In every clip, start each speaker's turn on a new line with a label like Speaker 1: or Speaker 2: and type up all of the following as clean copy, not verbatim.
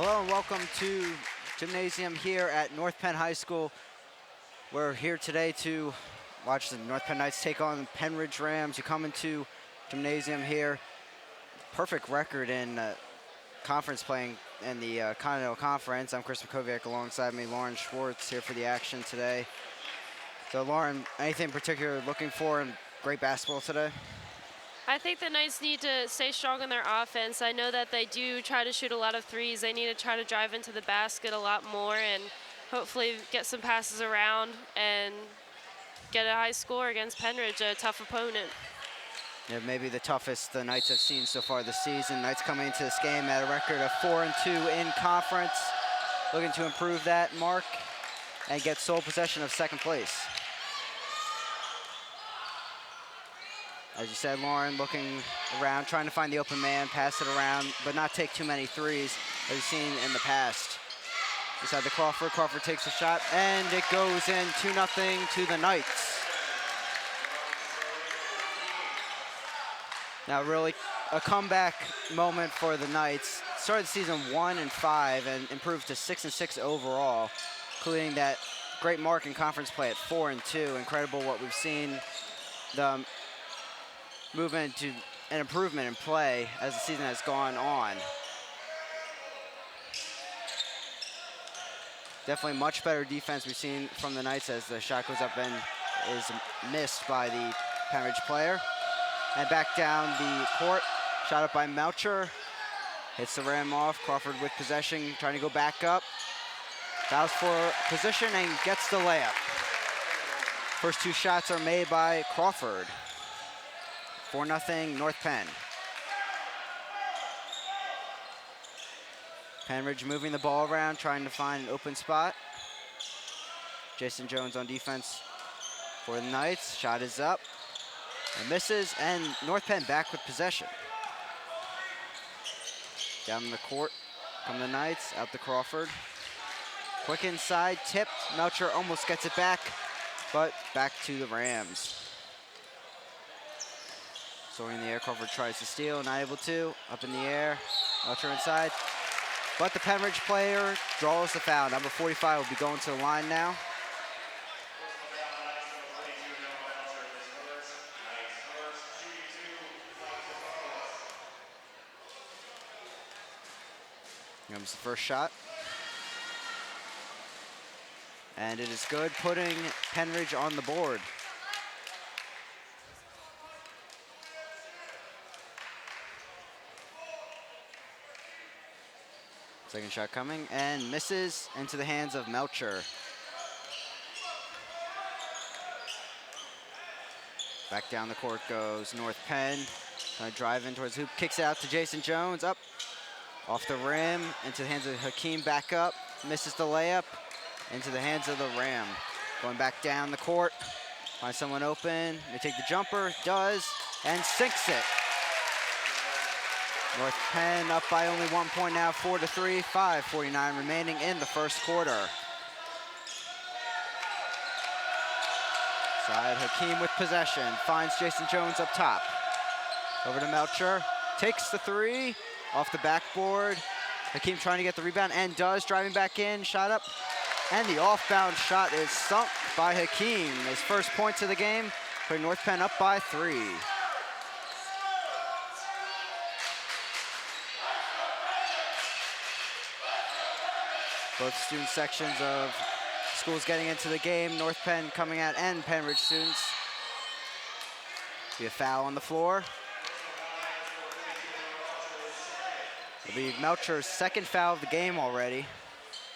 Speaker 1: Hello and welcome to Gymnasium here at North Penn High School. We're here today to watch the North Penn Knights take on Pennridge Rams. You come into Gymnasium here, perfect record in conference playing in the Continental Conference. I'm Chris McKoviak, alongside me, Lauren Schwartz, here for the action today. So Lauren, anything in particular looking for in great basketball today?
Speaker 2: I think the Knights need to stay strong in their offense. I know that they do try to shoot a lot of threes. They need to try to drive into the basket a lot more and hopefully get some passes around and get a high score against Pennridge, a tough opponent.
Speaker 1: Yeah, maybe the toughest the Knights have seen so far this season. Knights coming into this game at a record of 4-2 in conference, looking to improve that mark and get sole possession of second place. As you said, Lauren, looking around, trying to find the open man, pass it around, but not take too many threes, as we've seen in the past. Inside to Crawford. Crawford takes a shot, and it goes in 2-0 to the Knights. Now, really, a comeback moment for the Knights. Started the season 1-5 and improved to 6-6 overall, including that great mark in conference play at 4-2. Incredible what we've seen. The movement to an improvement in play as the season has gone on. Definitely much better defense we've seen from the Knights as the shot goes up and is missed by the Pennridge player. And back down the court, shot up by Melcher. Hits the rim off, Crawford with possession, trying to go back up. Fouls for position and gets the layup. First two shots are made by Crawford. 4-0 North Penn. Pennridge moving the ball around, trying to find an open spot. Jason Jones on defense for the Knights. Shot is up and misses, and North Penn back with possession. Down the court come the Knights, out to Crawford. Quick inside, tipped. Melcher almost gets it back, but back to the Rams. Soaring in the air, Crawford tries to steal, not able to. Up in the air, Melcher inside. But the Pennridge player draws the foul. Number 45 will be going to the line now. Here comes the first shot. And it is good, putting Pennridge on the board. Second shot coming and misses into the hands of Melcher. Back down the court goes North Penn. Trying to drive in towards the hoop, kicks it out to Jason Jones, up off the rim, into the hands of Hakeem, back up, misses the layup, into the hands of the Ram. Going back down the court, find someone open, they take the jumper, does, and sinks it. North Penn up by only 1 point now, 4-3, 5:49 remaining in the first quarter. Side Hakeem with possession, finds Jason Jones up top. Over to Melcher, takes the three, off the backboard. Hakeem trying to get the rebound and does, driving back in, shot up. And the off-bound shot is sunk by Hakeem. His first points of the game, putting North Penn up by 3. Both student sections of schools getting into the game. North Penn coming out and Pennridge students. Be a foul on the floor. It'll be Melcher's second foul of the game already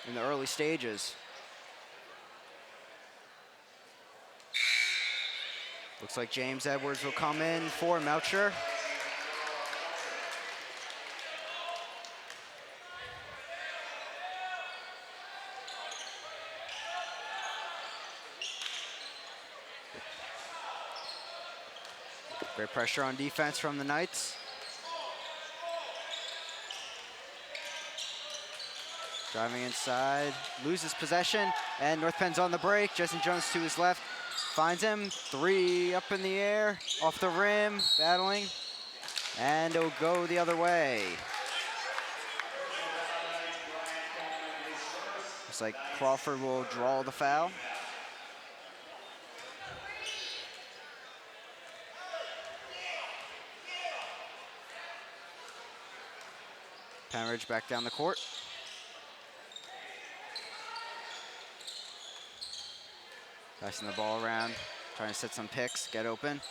Speaker 1: in the early stages. Looks like James Edwards will come in for Melcher. Great pressure on defense from the Knights. Driving inside, loses possession, and North Penn's on the break. Jason Jones to his left, finds him, three up in the air, off the rim, battling, and it'll go the other way. Looks like Crawford will draw the foul. Pennridge back down the court. Passing the ball around, trying to set some picks, get open.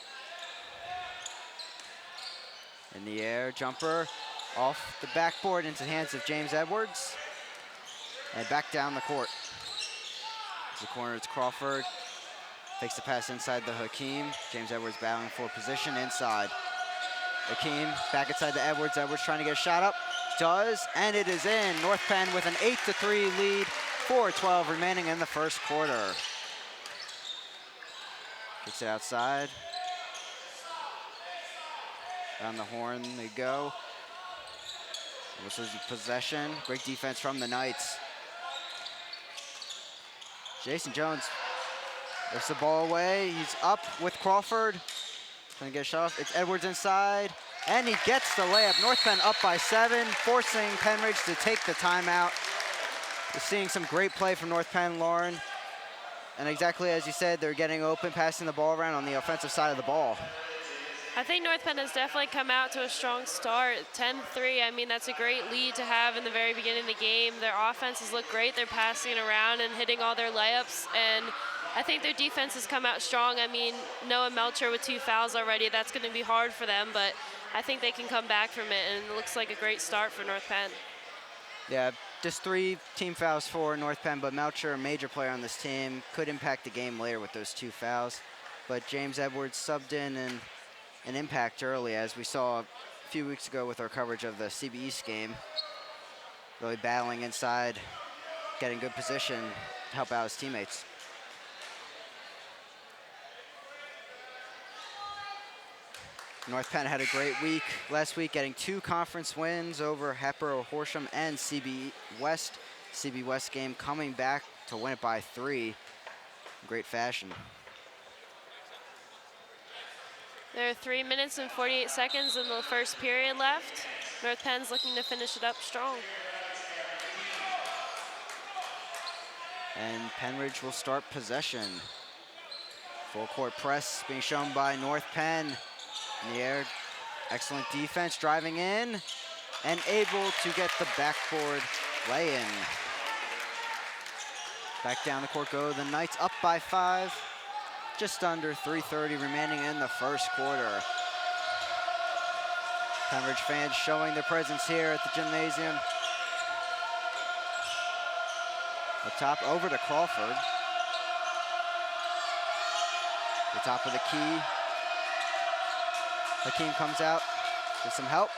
Speaker 1: In the air, jumper off the backboard into the hands of James Edwards. And back down the court. The corner, it's Crawford. Takes the pass inside the Hakeem. James Edwards battling for position inside. Hakeem back inside to Edwards. Edwards trying to get a shot up. Does, and it is in. North Penn with an 8-3 lead. 4:12 remaining in the first quarter. Gets it outside. Down the horn they go. This is possession. Great defense from the Knights. Jason Jones lifts the ball away. He's up with Crawford. Trying to get a shot off. It's Edwards inside. And he gets the layup. North Penn up by 7, forcing Pennridge to take the timeout. We're seeing some great play from North Penn, Lauren. And exactly as you said, they're getting open, passing the ball around on the offensive side of the ball.
Speaker 2: I think North Penn has definitely come out to a strong start. 10-3, I mean, that's a great lead to have in the very beginning of the game. Their offenses look great. They're passing it around and hitting all their layups. And I think their defense has come out strong. I mean, Noah Melcher with 2 fouls already. That's going to be hard for them, but I think they can come back from it, and it looks like a great start for North Penn.
Speaker 1: Yeah, just 3 team fouls for North Penn, but Melcher, a major player on this team, could impact the game later with those 2 fouls. But James Edwards subbed in and an impact early, as we saw a few weeks ago with our coverage of the CB East game. Really battling inside, getting good position to help out his teammates. North Penn had a great week last week, getting 2 conference wins over Hatboro Horsham and CB West. CB West game coming back to win it by 3 in great fashion.
Speaker 2: There are 3 minutes and 48 seconds in the first period left. North Penn's looking to finish it up strong.
Speaker 1: And Pennridge will start possession. Full court press being shown by North Penn. In the air, excellent defense, driving in, and able to get the backboard lay-in. Back down the court go the Knights, up by 5. Just under 3:30 remaining in the first quarter. Pennridge fans showing their presence here at the gymnasium. Up top, over to Crawford. The top of the key. Hakeem comes out with some help.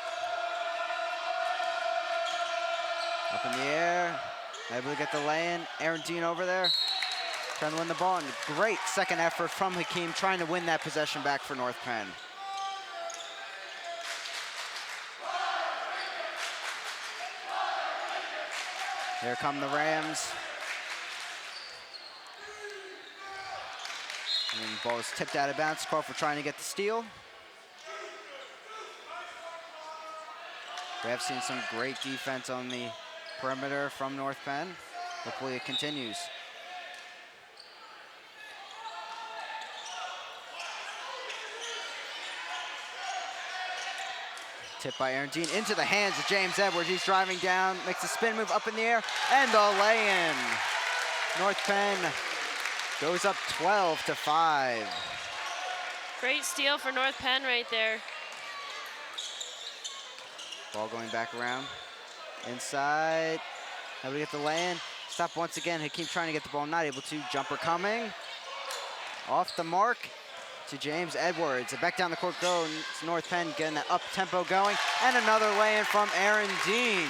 Speaker 1: Up in the air, able to get the lay-in. Aaron Dean over there, trying to win the ball. And great second effort from Hakeem, trying to win that possession back for North Penn. Here come the Rams. And the ball is tipped out of bounds. Crawford trying to get the steal. We have seen some great defense on the perimeter from North Penn. Hopefully it continues. Tip by Aaron Dean into the hands of James Edwards. He's driving down, makes a spin move up in the air, and the lay-in. North Penn goes up 12-5.
Speaker 2: Great steal for North Penn right there.
Speaker 1: Ball going back around. Inside. Able to get the lay-in. Stop once again. Hakeem trying to get the ball, not able to. Jumper coming. Off the mark to James Edwards. And back down the court goes North Penn, getting that up-tempo going. And another lay-in from Aaron Dean.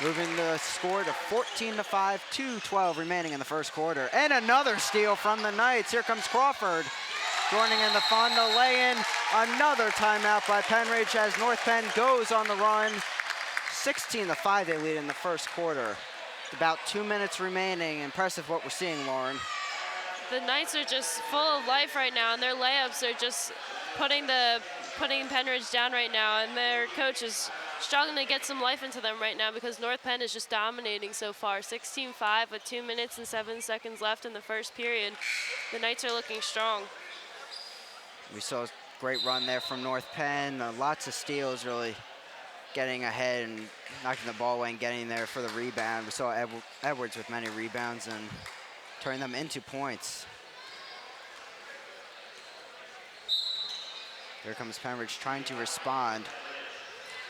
Speaker 1: Moving the score to 14-5, 2:12 remaining in the first quarter. And another steal from the Knights. Here comes Crawford. Joining in the fun, the lay-in. Another timeout by Pennridge as North Penn goes on the run. 16-5 they lead in the first quarter. About 2 minutes remaining. Impressive what we're seeing, Lauren.
Speaker 2: the Knights are just full of life right now, and their layups are just putting Pennridge down right now, and their coach is struggling to get some life into them right now because North Penn is just dominating so far. 16-5 with 2 minutes and 7 seconds left in the first period. The Knights are looking strong.
Speaker 1: We saw a great run there from North Penn. Lots of steals, really getting ahead and knocking the ball away and getting there for the rebound. We saw Edwards with many rebounds and turning them into points. Here comes Pennridge trying to respond,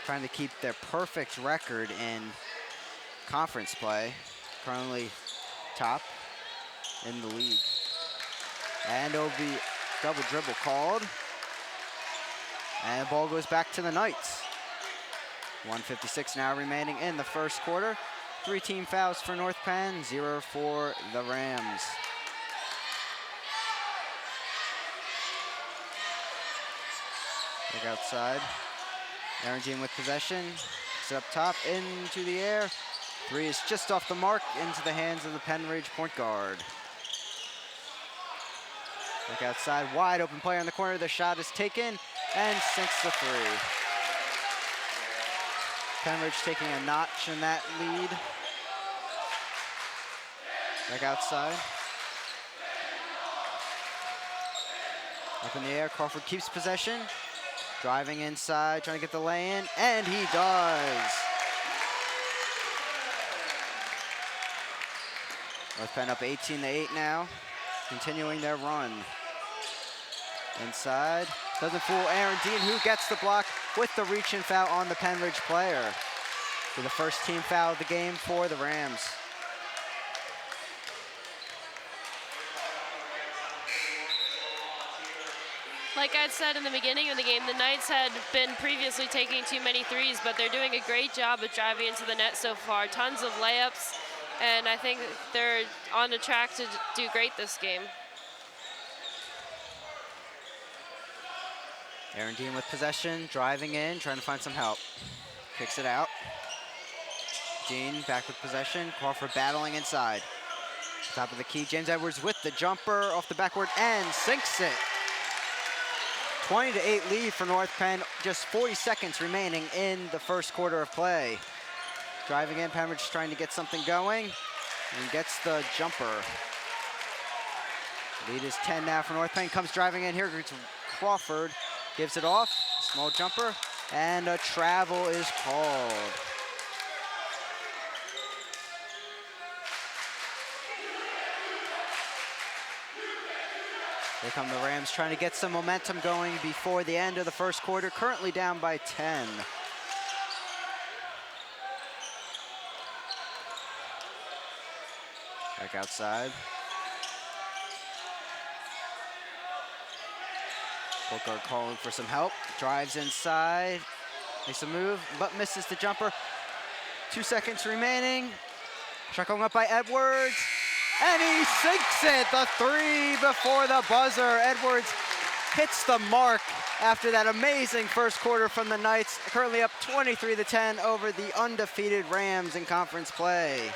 Speaker 1: trying to keep their perfect record in conference play, currently top in the league. And it'll be double dribble called. And the ball goes back to the Knights. 1:56 now remaining in the first quarter. 3 team fouls for North Penn, 0 for the Rams. Look outside. Aaron Jean with possession. It's up top, into the air. 3 is just off the mark, into the hands of the Pennridge point guard. Look outside, wide open player in the corner. The shot is taken and sinks the 3. Pennridge taking a notch in that lead. Back outside. Up in the air, Crawford keeps possession. Driving inside, trying to get the lay-in, and he does. North Penn up 18-8 now, continuing their run. Inside, doesn't fool Aaron Dean, who gets the block with the reach-in foul on the Pennridge player. For the first team foul of the game for the Rams.
Speaker 2: Like I'd said in the beginning of the game, the Knights had been previously taking too many threes, but they're doing a great job of driving into the net so far. Tons of layups, and I think they're on the track to do great this game.
Speaker 1: Aaron Dean with possession, driving in, trying to find some help. Kicks it out. Dean back with possession. Crawford battling inside. Top of the key, James Edwards with the jumper off the backboard and sinks it. 20-8 lead for North Penn, just 40 seconds remaining in the first quarter of play. Driving in, Pennridge trying to get something going and gets the jumper. Lead is 10 now for North Penn, comes driving in here, it's Crawford, gives it off, small jumper, and a travel is called. Here come the Rams trying to get some momentum going before the end of the first quarter, currently down by 10. Back outside. Point guard calling for some help, drives inside, makes a move, but misses the jumper. 2 seconds remaining. Shot going up by Edwards. And he sinks it, the 3 before the buzzer. Edwards hits the mark after that amazing first quarter from the Knights, currently up 23-10 over the undefeated Rams in conference play.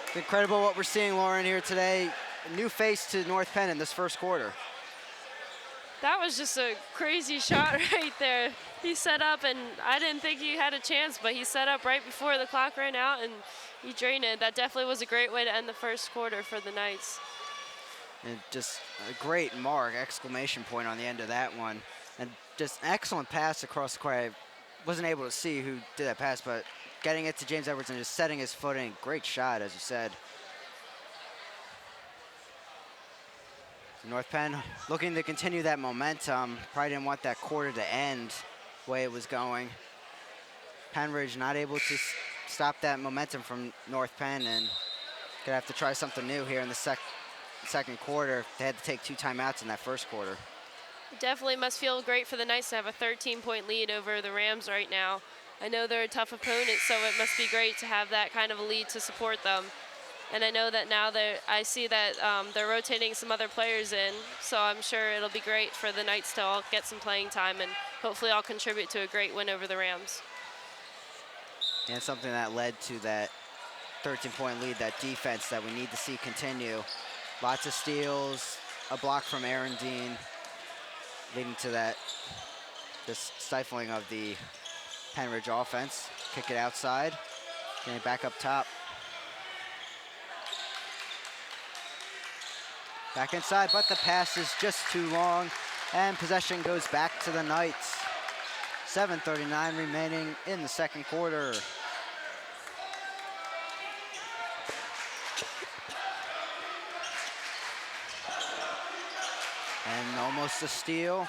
Speaker 1: It's incredible what we're seeing, Lauren, here today. A new face to North Penn in this first quarter.
Speaker 2: That was just a crazy shot right there. He set up, and I didn't think he had a chance, but he set up right before the clock ran out, and he drained it. That definitely was a great way to end the first quarter for the Knights.
Speaker 1: And just a great mark, exclamation point on the end of that one. And just an excellent pass across the court. I wasn't able to see who did that pass, but getting it to James Edwards and just setting his footing. Great shot, as you said. North Penn looking to continue that momentum. Probably didn't want that quarter to end the way it was going. Pennridge not able to stop that momentum from North Penn, and gonna have to try something new here in the second quarter. They had to take 2 timeouts in that first quarter.
Speaker 2: It definitely must feel great for the Knights to have a 13-point lead over the Rams right now. I know they're a tough opponent, so it must be great to have that kind of a lead to support them. And I know that now I see that they're rotating some other players in, so I'm sure it'll be great for the Knights to all get some playing time and hopefully all contribute to a great win over the Rams.
Speaker 1: And something that led to that 13-point lead, that defense that we need to see continue. Lots of steals, a block from Aaron Dean, leading to this stifling of the Pennridge offense. Kick it outside, getting it back up top. Back inside, but the pass is just too long, and possession goes back to the Knights. 7:39 remaining in the second quarter. And almost a steal,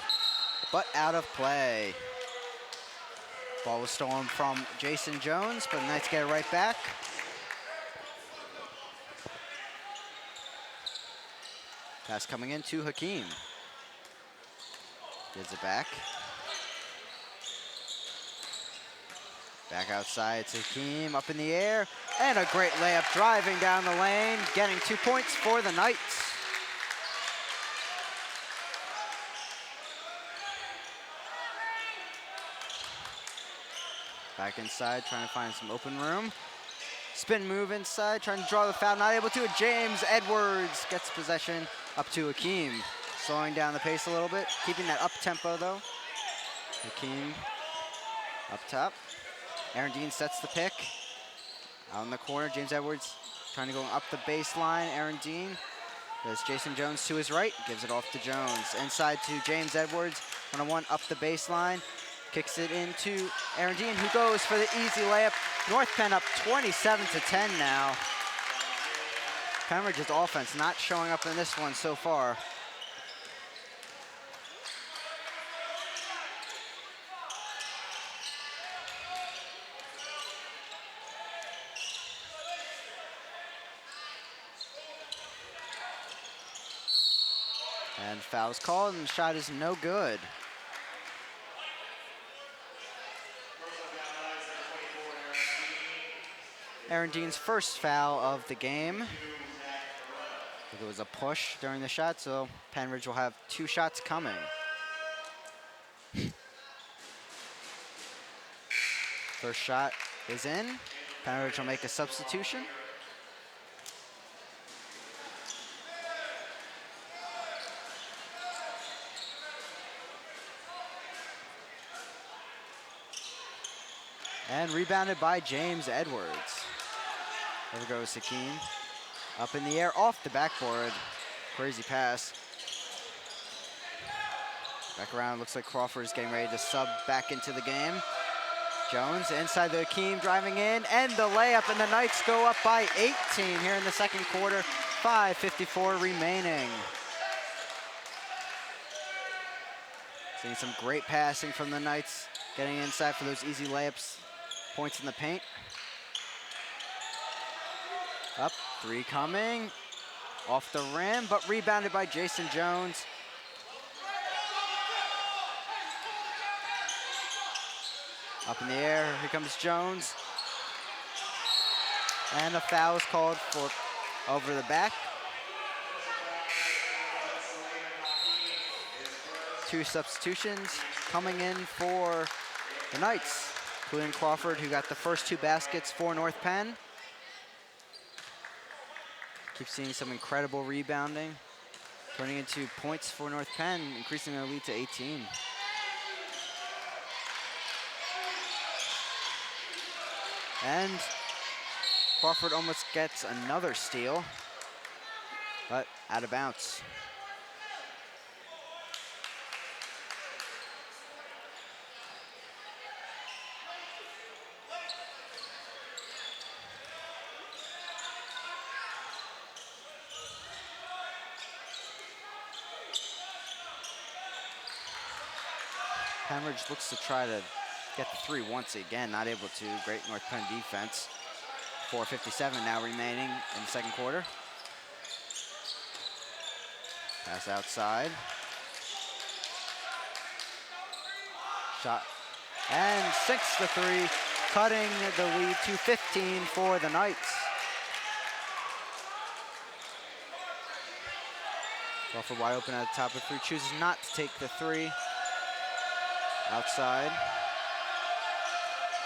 Speaker 1: but out of play. Ball was stolen from Jason Jones, but the Knights get it right back. Pass coming in to Hakeem. Gives it back. Back outside to Hakeem, up in the air, and a great layup driving down the lane, getting 2 points for the Knights. Back inside, trying to find some open room. Spin move inside, trying to draw the foul, not able to. James Edwards gets possession up to Hakeem. Slowing down the pace a little bit, keeping that up tempo though. Hakeem up top. Aaron Dean sets the pick. Out in the corner, James Edwards trying to go up the baseline. Aaron Dean does Jason Jones to his right, gives it off to Jones. Inside to James Edwards, 1-on-1 up the baseline. Kicks it into Aaron Dean, who goes for the easy layup. North Penn up 27-10 now. Pennridge's offense not showing up in this one so far. And foul's called, and the shot is no good. Aaron Dean's first foul of the game. I think it was a push during the shot, so Pennridge will have 2 shots coming. First shot is in. Pennridge will make a substitution. And rebounded by James Edwards. There goes Hakeem. Up in the air, off the backboard. Crazy pass. Back around, looks like Crawford is getting ready to sub back into the game. Jones inside the Hakeem, driving in, and the layup, and the Knights go up by 18 here in the second quarter. 5:54 remaining. Seeing some great passing from the Knights, getting inside for those easy layups. Points in the paint. Up, 3 coming. Off the rim, but rebounded by Jason Jones. Up in the air, here comes Jones. And a foul is called for over the back. 2 substitutions coming in for the Knights. Including Crawford, who got the first 2 baskets for North Penn. Keep seeing some incredible rebounding, turning into points for North Penn, increasing their lead to 18. And Crawford almost gets another steal, but out of bounds. Pennridge looks to try to get the 3 once again, not able to. Great North Penn defense. 4:57 now remaining in the second quarter. Pass outside. Shot and sinks the 3, cutting the lead to 15 for the Knights. Crawford wide open at the top of the 3, chooses not to take the 3. Outside.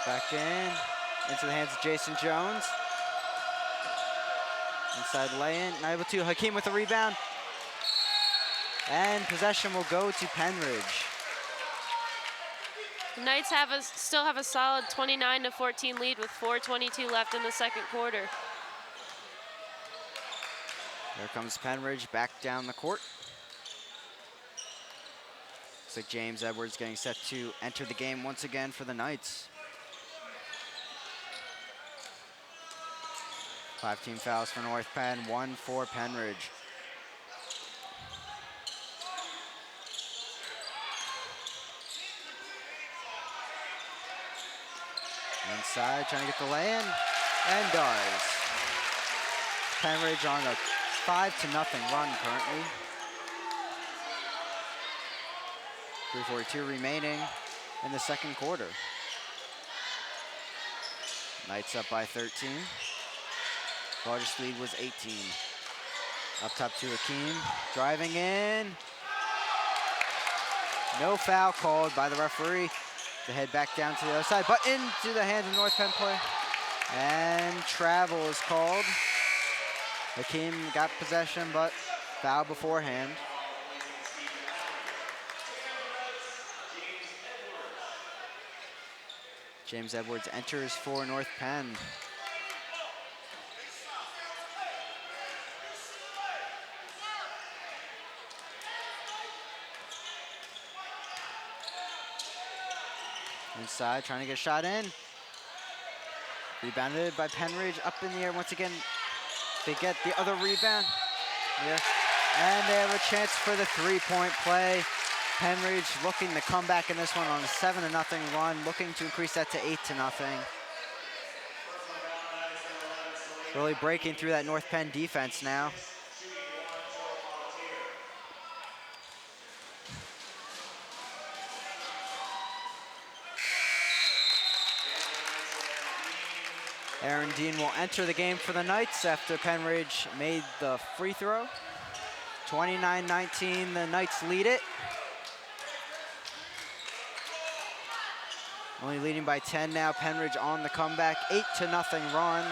Speaker 1: Back in. Into the hands of Jason Jones. Inside lane, not able to. Hakeem with the rebound. And possession will go to Pennridge.
Speaker 2: The Knights still have a solid 29-14 lead with 4:22 left in the second quarter.
Speaker 1: There comes Pennridge back down the court. Looks like James Edwards getting set to enter the game once again for the Knights. 5 team fouls for North Penn, 1 for Pennridge. Inside, trying to get the lay-in, and does. Pennridge on a 5-0 run currently. 3:42 remaining in the second quarter. Knights up by 13. Largest lead was 18. Up top to Hakeem, driving in. No foul called by the referee. The head back down to the other side, but into the hands of North Penn play. And travel is called. Hakeem got possession, but foul beforehand. James Edwards enters for North Penn. Inside, trying to get a shot in. Rebounded by Pennridge, up in the air once again. They get the other rebound. Yeah. And they have a chance for the three-point play. Pennridge looking to come back in this one on a 7-0 run, looking to increase that to 8-0. Really breaking through that North Penn defense now. Aaron Dean will enter the game for the Knights after Pennridge made the free throw. 29-19, the Knights lead it. Only leading by 10 now. Pennridge on the comeback, 8-0 run.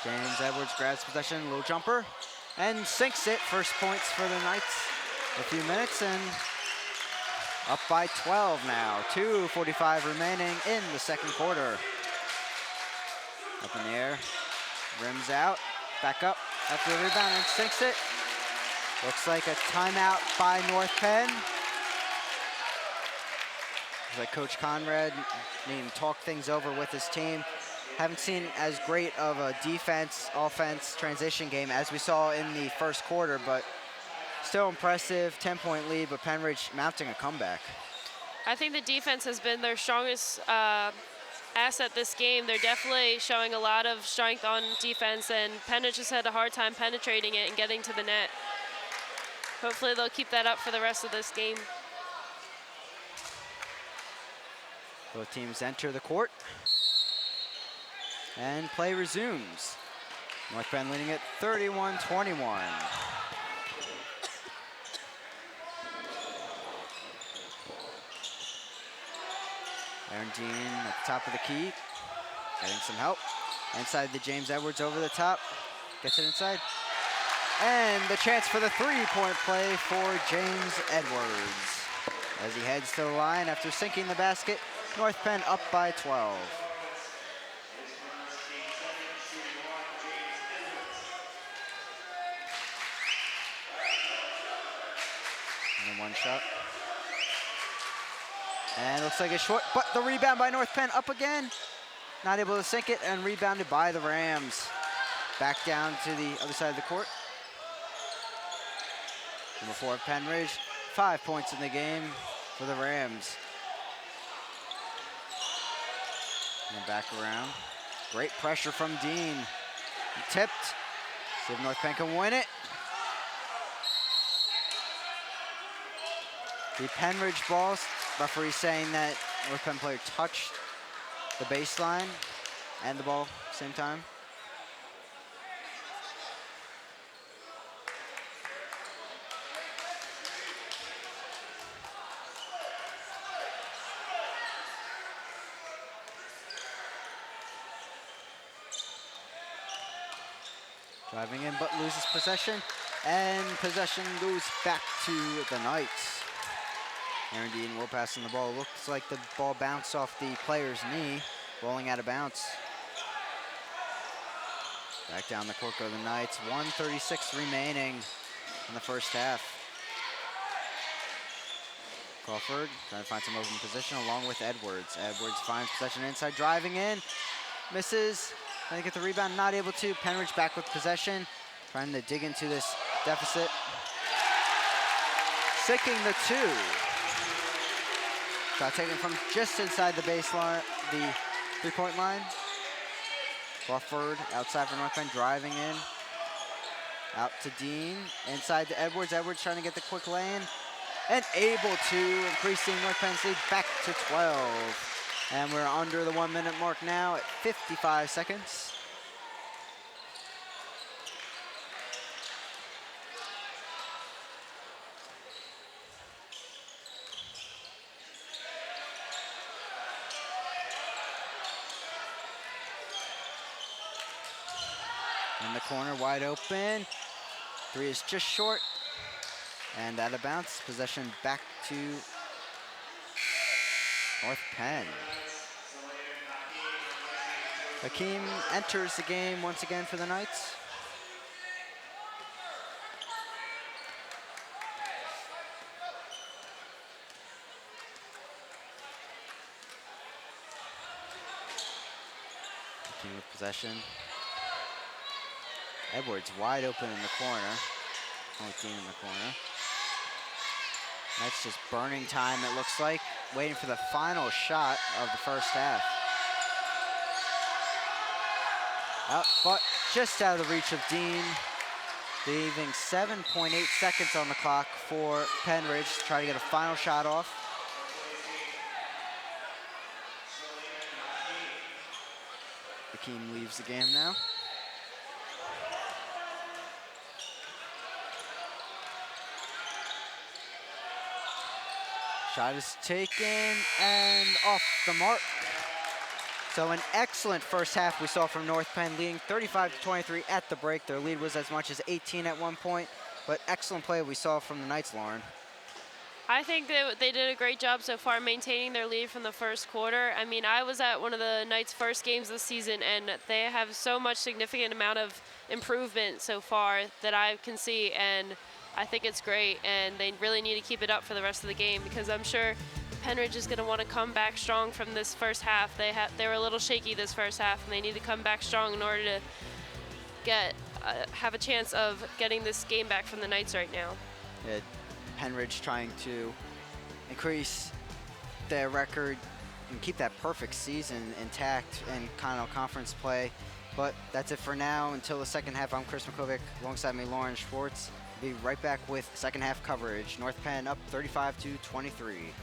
Speaker 1: James Edwards grabs possession, low jumper, and sinks it. First points for the Knights. A few minutes and up by 12 now. 2:45 remaining in the second quarter. Up in the air, rims out, back up after the rebound and sinks it. Looks like a timeout by North Penn. Looks like Coach Conrad needing to talk things over with his team. Haven't seen as great of a defense-offense transition game as we saw in the first quarter, but still impressive, 10-point lead, but Pennridge mounting a comeback.
Speaker 2: I think the defense has been their strongest asset this game. They're definitely showing a lot of strength on defense, and Pennridge has had a hard time penetrating it and getting to the net. Hopefully they'll keep that up for the rest of this game.
Speaker 1: Both teams enter the court, and play resumes. North Penn leading it 31-21. Aaron Dean at the top of the key, getting some help. Inside the James Edwards over the top, gets it inside. And the chance for the three-point play for James Edwards. As he heads to the line after sinking the basket, North Penn up by 12. And then one shot. And looks like it's short, but the rebound by North Penn up again. Not able to sink it, and rebounded by the Rams. Back down to the other side of the court. Number 4 of Pennridge, 5 points in the game for the Rams. And back around. Great pressure from Dean. He tipped. See if North Penn can win it. The Pennridge ball. Referee saying that North Penn player touched the baseline and the ball at the same time. Driving in, but loses possession. And possession goes back to the Knights. Aaron Dean will pass on the ball. Looks like the ball bounced off the player's knee, rolling out of bounds. Back down the court go the Knights. 1:36 remaining in the first half. Crawford trying to find some open position along with Edwards. Edwards finds possession inside, driving in, misses. Trying to get the rebound, not able to. Pennridge back with possession, trying to dig into this deficit. Sinking the 2. Shot taken from just inside the baseline, the three-point line. Crawford outside for North Penn, driving in. Out to Dean, inside to Edwards. Edwards trying to get the quick lane. And able to, increasing North Penn's lead back to 12. And we're under the 1 minute mark now at 55 seconds. In the corner, wide open. 3 is just short. And out of bounds, possession back to North Penn. Hakeem enters the game once again for the Knights. Hakeem with possession. Edwards wide open in the corner. Only Dean in the corner. Knights just burning time, it looks like, waiting for the final shot of the first half. But just out of the reach of Dean, leaving 7.8 seconds on the clock for Pennridge to try to get a final shot off. Hakeem leaves the game now. Shot is taken and off the mark. So an excellent first half we saw from North Penn, leading 35-23 at the break. Their lead was as much as 18 at one point, but excellent play we saw from the Knights, Lauren.
Speaker 2: I think they did a great job so far maintaining their lead from the first quarter. I mean, I was at one of the Knights' first games this season, and they have so much significant amount of improvement so far that I can see, and I think it's great, and they really need to keep it up for the rest of the game because I'm sure Pennridge is going to want to come back strong from this first half. They were a little shaky this first half, and they need to come back strong in order to have a chance of getting this game back from the Knights right now.
Speaker 1: Yeah, Pennridge trying to increase their record and keep that perfect season intact in Continental Conference play. But that's it for now. Until the second half, I'm Chris McCovic. Alongside me, Lauren Schwartz. Be right back with second half coverage. North Penn up 35-23.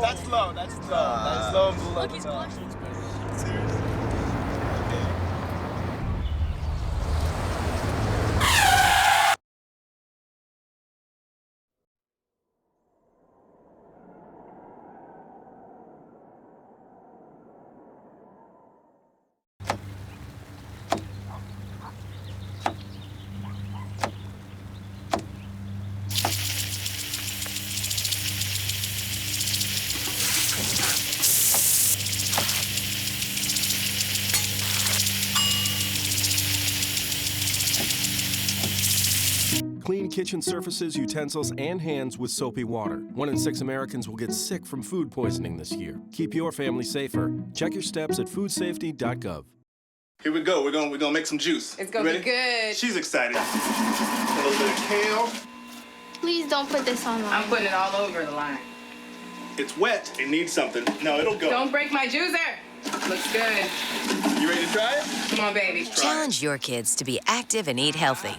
Speaker 3: That's low and below the top. Seriously.
Speaker 4: Clean kitchen surfaces, utensils, and hands with soapy water. 1 in 6 Americans will get sick from food poisoning this year. Keep your family safer. Check your steps at foodsafety.gov.
Speaker 3: Here we go. We're gonna make some juice.
Speaker 5: It's gonna be good.
Speaker 3: She's excited. A little bit of kale.
Speaker 6: Please don't put this on.
Speaker 5: I'm putting it all over the line.
Speaker 3: It's wet. It needs something. No, it'll go.
Speaker 5: Don't break my juicer. Looks good.
Speaker 3: You ready to try it?
Speaker 5: Come on, baby.
Speaker 7: Challenge your kids to be active and eat healthy.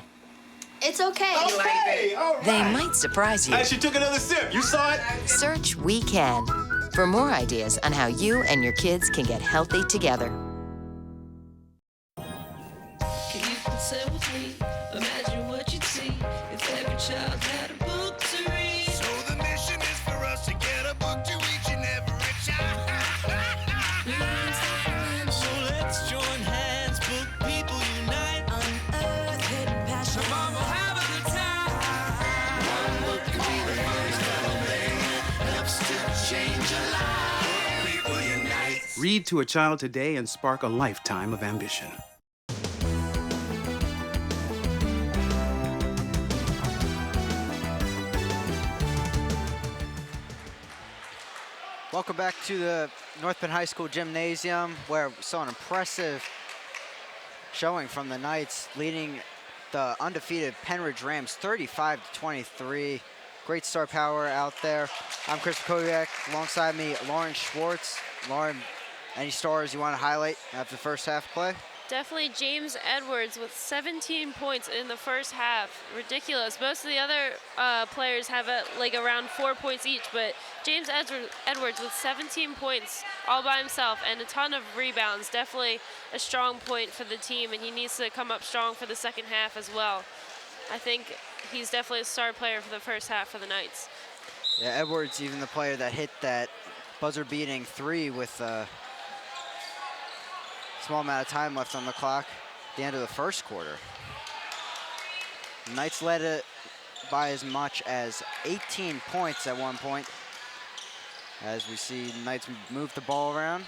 Speaker 6: It's okay.
Speaker 5: You like it?
Speaker 3: All right.
Speaker 7: They might surprise you.
Speaker 3: She took another sip. You saw it?
Speaker 7: Search We Can. for more ideas on how you and your kids can get healthy together.
Speaker 8: Can you consent with me? Imagine what you'd see if every child had a book to read.
Speaker 9: So the mission is for us to get a book to each and every child.
Speaker 8: So let's join hands, book people unite, unearth hidden passion. Come on, we'll have a good time.
Speaker 9: One book can be the first thing that helps to change a life. People unite.
Speaker 10: Read to a child today and spark a lifetime of ambition.
Speaker 1: Welcome back to the North Penn High School gymnasium, where we saw an impressive showing from the Knights, leading the undefeated Pennridge Rams 35-23. Great star power out there. I'm Chris Koviak. Alongside me, Lauren Schwartz. Lauren, any stars you want to highlight after the first half play?
Speaker 2: Definitely James Edwards with 17 points in the first half. Ridiculous. Most of the other players have like around 4 points each, but James Edwards with 17 points all by himself and a ton of rebounds. Definitely a strong point for the team, and he needs to come up strong for the second half as well. I think he's definitely a star player for the first half for the Knights.
Speaker 1: Yeah, Edwards, even the player that hit that buzzer-beating three with small amount of time left on the clock at the end of the first quarter. The Knights led it by as much as 18 points at one point. As we see the Knights move the ball around.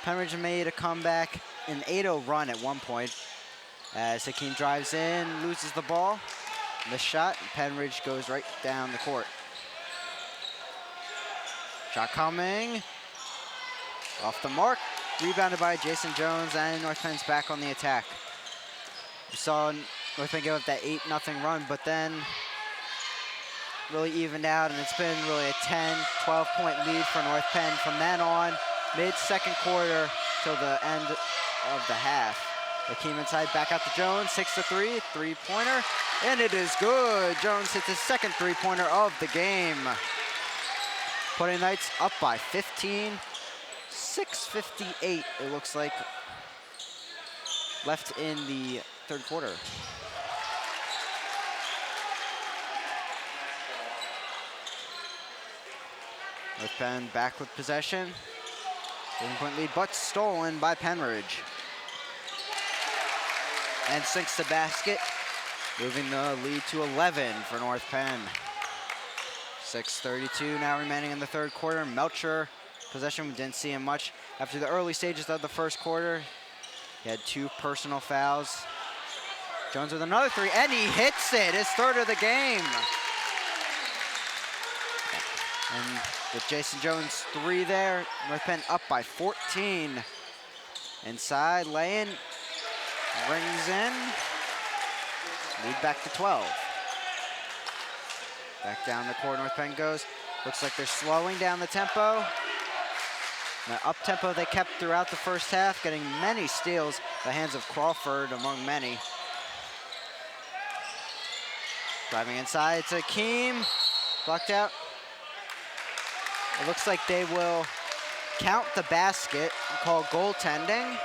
Speaker 1: Pennridge made a comeback, an 8-0 run at one point. As Hakeem drives in, loses the ball. The shot, Pennridge goes right down the court. Shot coming. Off the mark, rebounded by Jason Jones, and North Penn's back on the attack. We saw North Penn give up that 8-0 run, but then really evened out, and it's been really a 10, 12-point lead for North Penn from then on, mid-second quarter till the end of the half. Hakeem inside, back out to Jones, 6-3, three-pointer, and it is good. Jones hits his second three-pointer of the game, putting Knights up by 15. 6:58, it looks like, left in the third quarter. North Penn back with possession. 7-point lead, but stolen by Pennridge. And sinks the basket, moving the lead to 11 for North Penn. 6:32 now remaining in the third quarter. Melcher possession, we didn't see him much after the early stages of the first quarter. He had 2 personal fouls. Jones with another three, and he hits it, his third of the game. And with Jason Jones' 3 there, North Penn up by 14. Inside, lay-in, rings in, lead back to 12. Back down the court, North Penn goes. Looks like they're slowing down the tempo. The up-tempo they kept throughout the first half, getting many steals by hands of Crawford among many. Driving inside to Hakeem, blocked out. It looks like they will count the basket and call goaltending,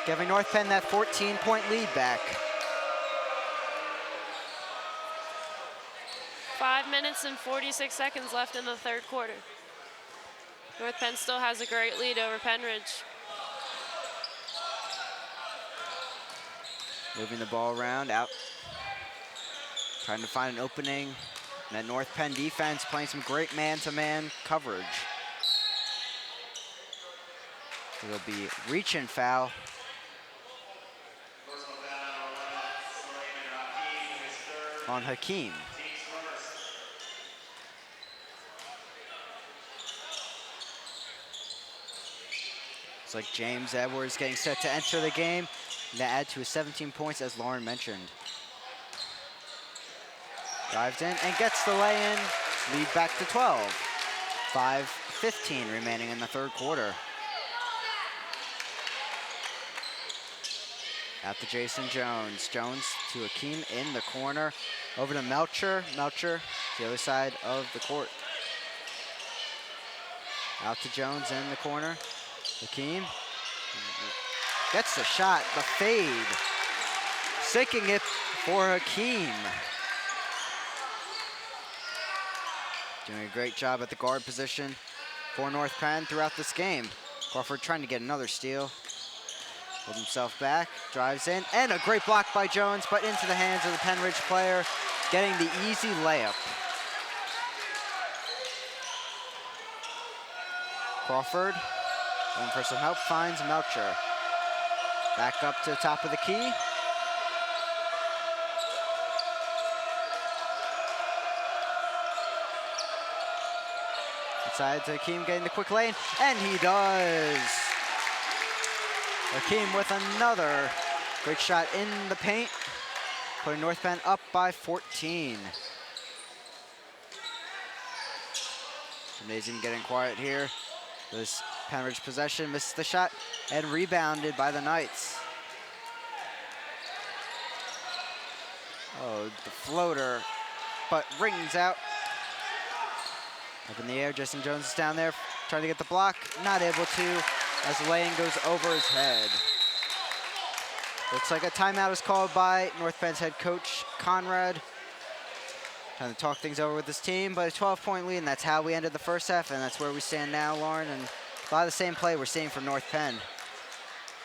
Speaker 1: giving North Penn that 14-point lead back.
Speaker 2: 5 minutes and 46 seconds left in the third quarter. North Penn still has a great lead over Pennridge.
Speaker 1: Moving the ball around, out. Trying to find an opening. And that North Penn defense playing some great man-to-man coverage. It'll be reach and foul. On Hakeem. It's like James Edwards getting set to enter the game. And that add to his 17 points, as Lauren mentioned. Drives in and gets the lay-in. Lead back to 12. 5:15 remaining in the third quarter. Out to Jason Jones. Jones to Hakeem in the corner. Over to Melcher. Melcher to the other side of the court. Out to Jones in the corner. Hakeem gets the shot, the fade. Sinking it for Hakeem. Doing a great job at the guard position for North Penn throughout this game. Crawford trying to get another steal. Hold himself back, drives in, and a great block by Jones, but into the hands of the Pennridge player, getting the easy layup. Crawford, going for some help, finds Melcher. Back up to the top of the key. Inside to Hakeem getting the quick lane, and he does. Hakeem with another great shot in the paint, putting North Penn up by 14. Gymnasium getting quiet here. This Pennridge possession, misses the shot, and rebounded by the Knights. Oh, the floater, but rings out. Up in the air, Jason Jones is down there trying to get the block, not able to, as the lane goes over his head. Looks like a timeout is called by North Penn's head coach, Conrad. Trying to talk things over with his team, but a 12-point lead, and that's how we ended the first half, and that's where we stand now, Lauren, and a lot of the same play we're seeing from North Penn.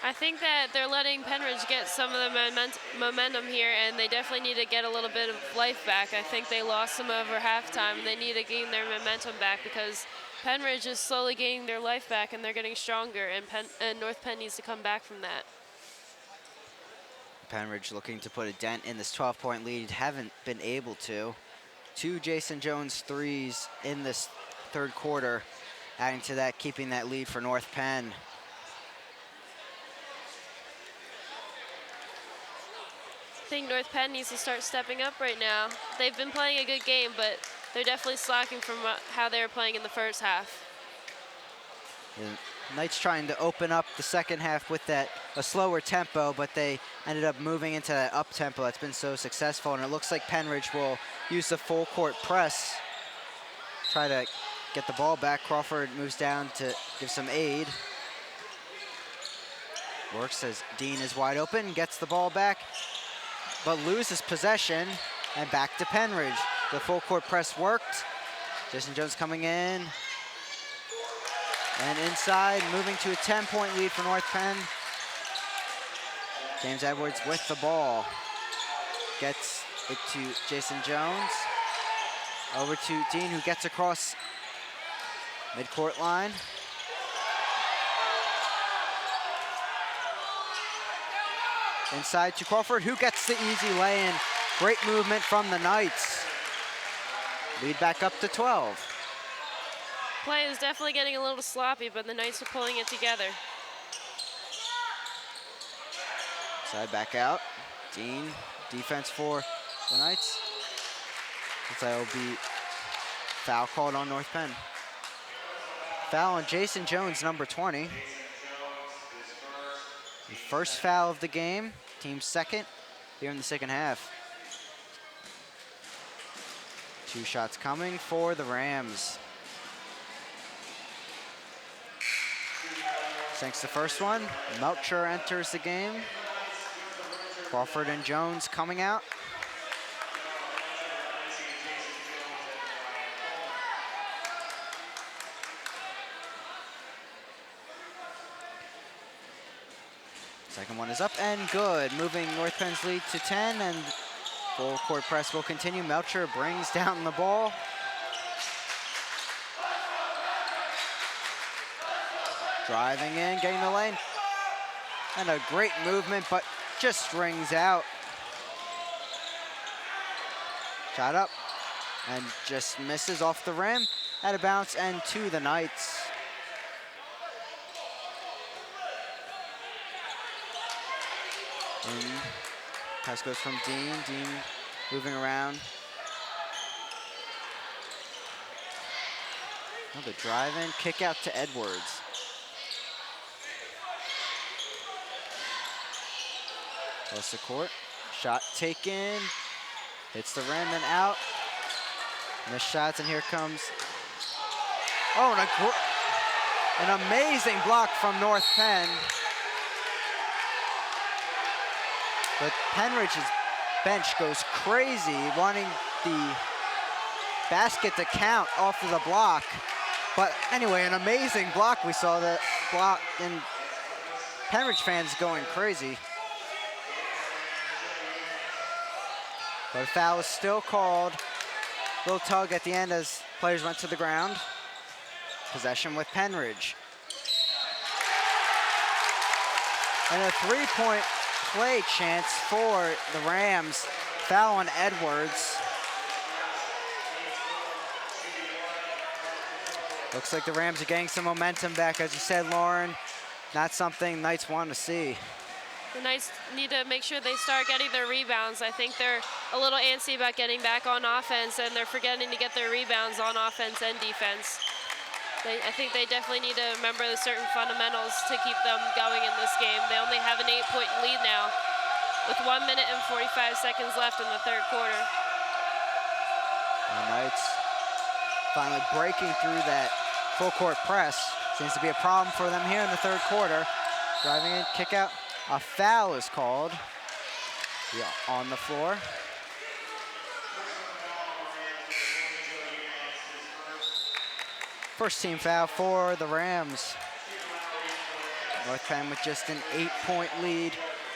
Speaker 2: I think that they're letting Pennridge get some of the momentum here, and they definitely need to get a little bit of life back. I think they lost some over halftime. They need to gain their momentum back because Pennridge is slowly gaining their life back, and they're getting stronger, and North Penn needs to come back from that.
Speaker 1: Pennridge looking to put a dent in this 12-point lead, haven't been able to. 2 Jason Jones threes in this third quarter, adding to that, keeping that lead for North Penn.
Speaker 2: I think North Penn needs to start stepping up right now. They've been playing a good game, but they're definitely slacking from how they were playing in the first half.
Speaker 1: The Knights trying to open up the second half with a slower tempo, but they ended up moving into that up tempo that's been so successful, and it looks like Pennridge will use the full court press, try to get the ball back. Crawford moves down to give some aid. Works as Dean is wide open, gets the ball back, but loses possession, and back to Pennridge. The full court press worked. Jason Jones coming in. And inside, moving to a 10-point lead for North Penn. James Edwards with the ball. Gets it to Jason Jones. Over to Dean, who gets across midcourt line. Inside to Crawford, who gets the easy lay-in. Great movement from the Knights. Lead back up to 12.
Speaker 2: Play is definitely getting a little sloppy, but the Knights are pulling it together.
Speaker 1: Side back out. Dean, defense for the Knights. That will be foul called on North Penn. Foul on Jason Jones, number 20. The first foul of the game, team second here in the second half. 2 shots coming for the Rams. Sinks the first one. Melcher enters the game. Crawford and Jones coming out. Second one is up and good. Moving North Penn's lead to 10, and full court press will continue. Melcher brings down the ball. Driving in, getting the lane. And a great movement, but just rings out. Shot up and just misses off the rim. Out of bounds and to the Knights. And pass goes from Dean. Dean moving around. Another drive in, kick out to Edwards. Close the court, shot taken, hits the rim and out. Missed shots, and here comes, oh, and An amazing block from North Penn. But Pennridge's bench goes crazy, wanting the basket to count off of the block. But anyway, an amazing block. We saw that block, and Pennridge fans going crazy. But a foul is still called. Little tug at the end as players went to the ground. Possession with Pennridge. And a three-point play chance for the Rams. Foul on Edwards. Looks like the Rams are getting some momentum back, as you said, Lauren. Not something Knights want to see.
Speaker 2: The Knights need to make sure they start getting their rebounds. I think they're a little antsy about getting back on offense, and they're forgetting to get their rebounds on offense and defense. I think they definitely need to remember the certain fundamentals to keep them going in this game. They only have an 8-point lead now with 1 minute and 45 seconds left in the third quarter.
Speaker 1: The Knights finally breaking through that full court press. Seems to be a problem for them here in the third quarter. Driving in, kick out. A foul is called on the floor. First team foul for the Rams. North Penn with just an 8-point lead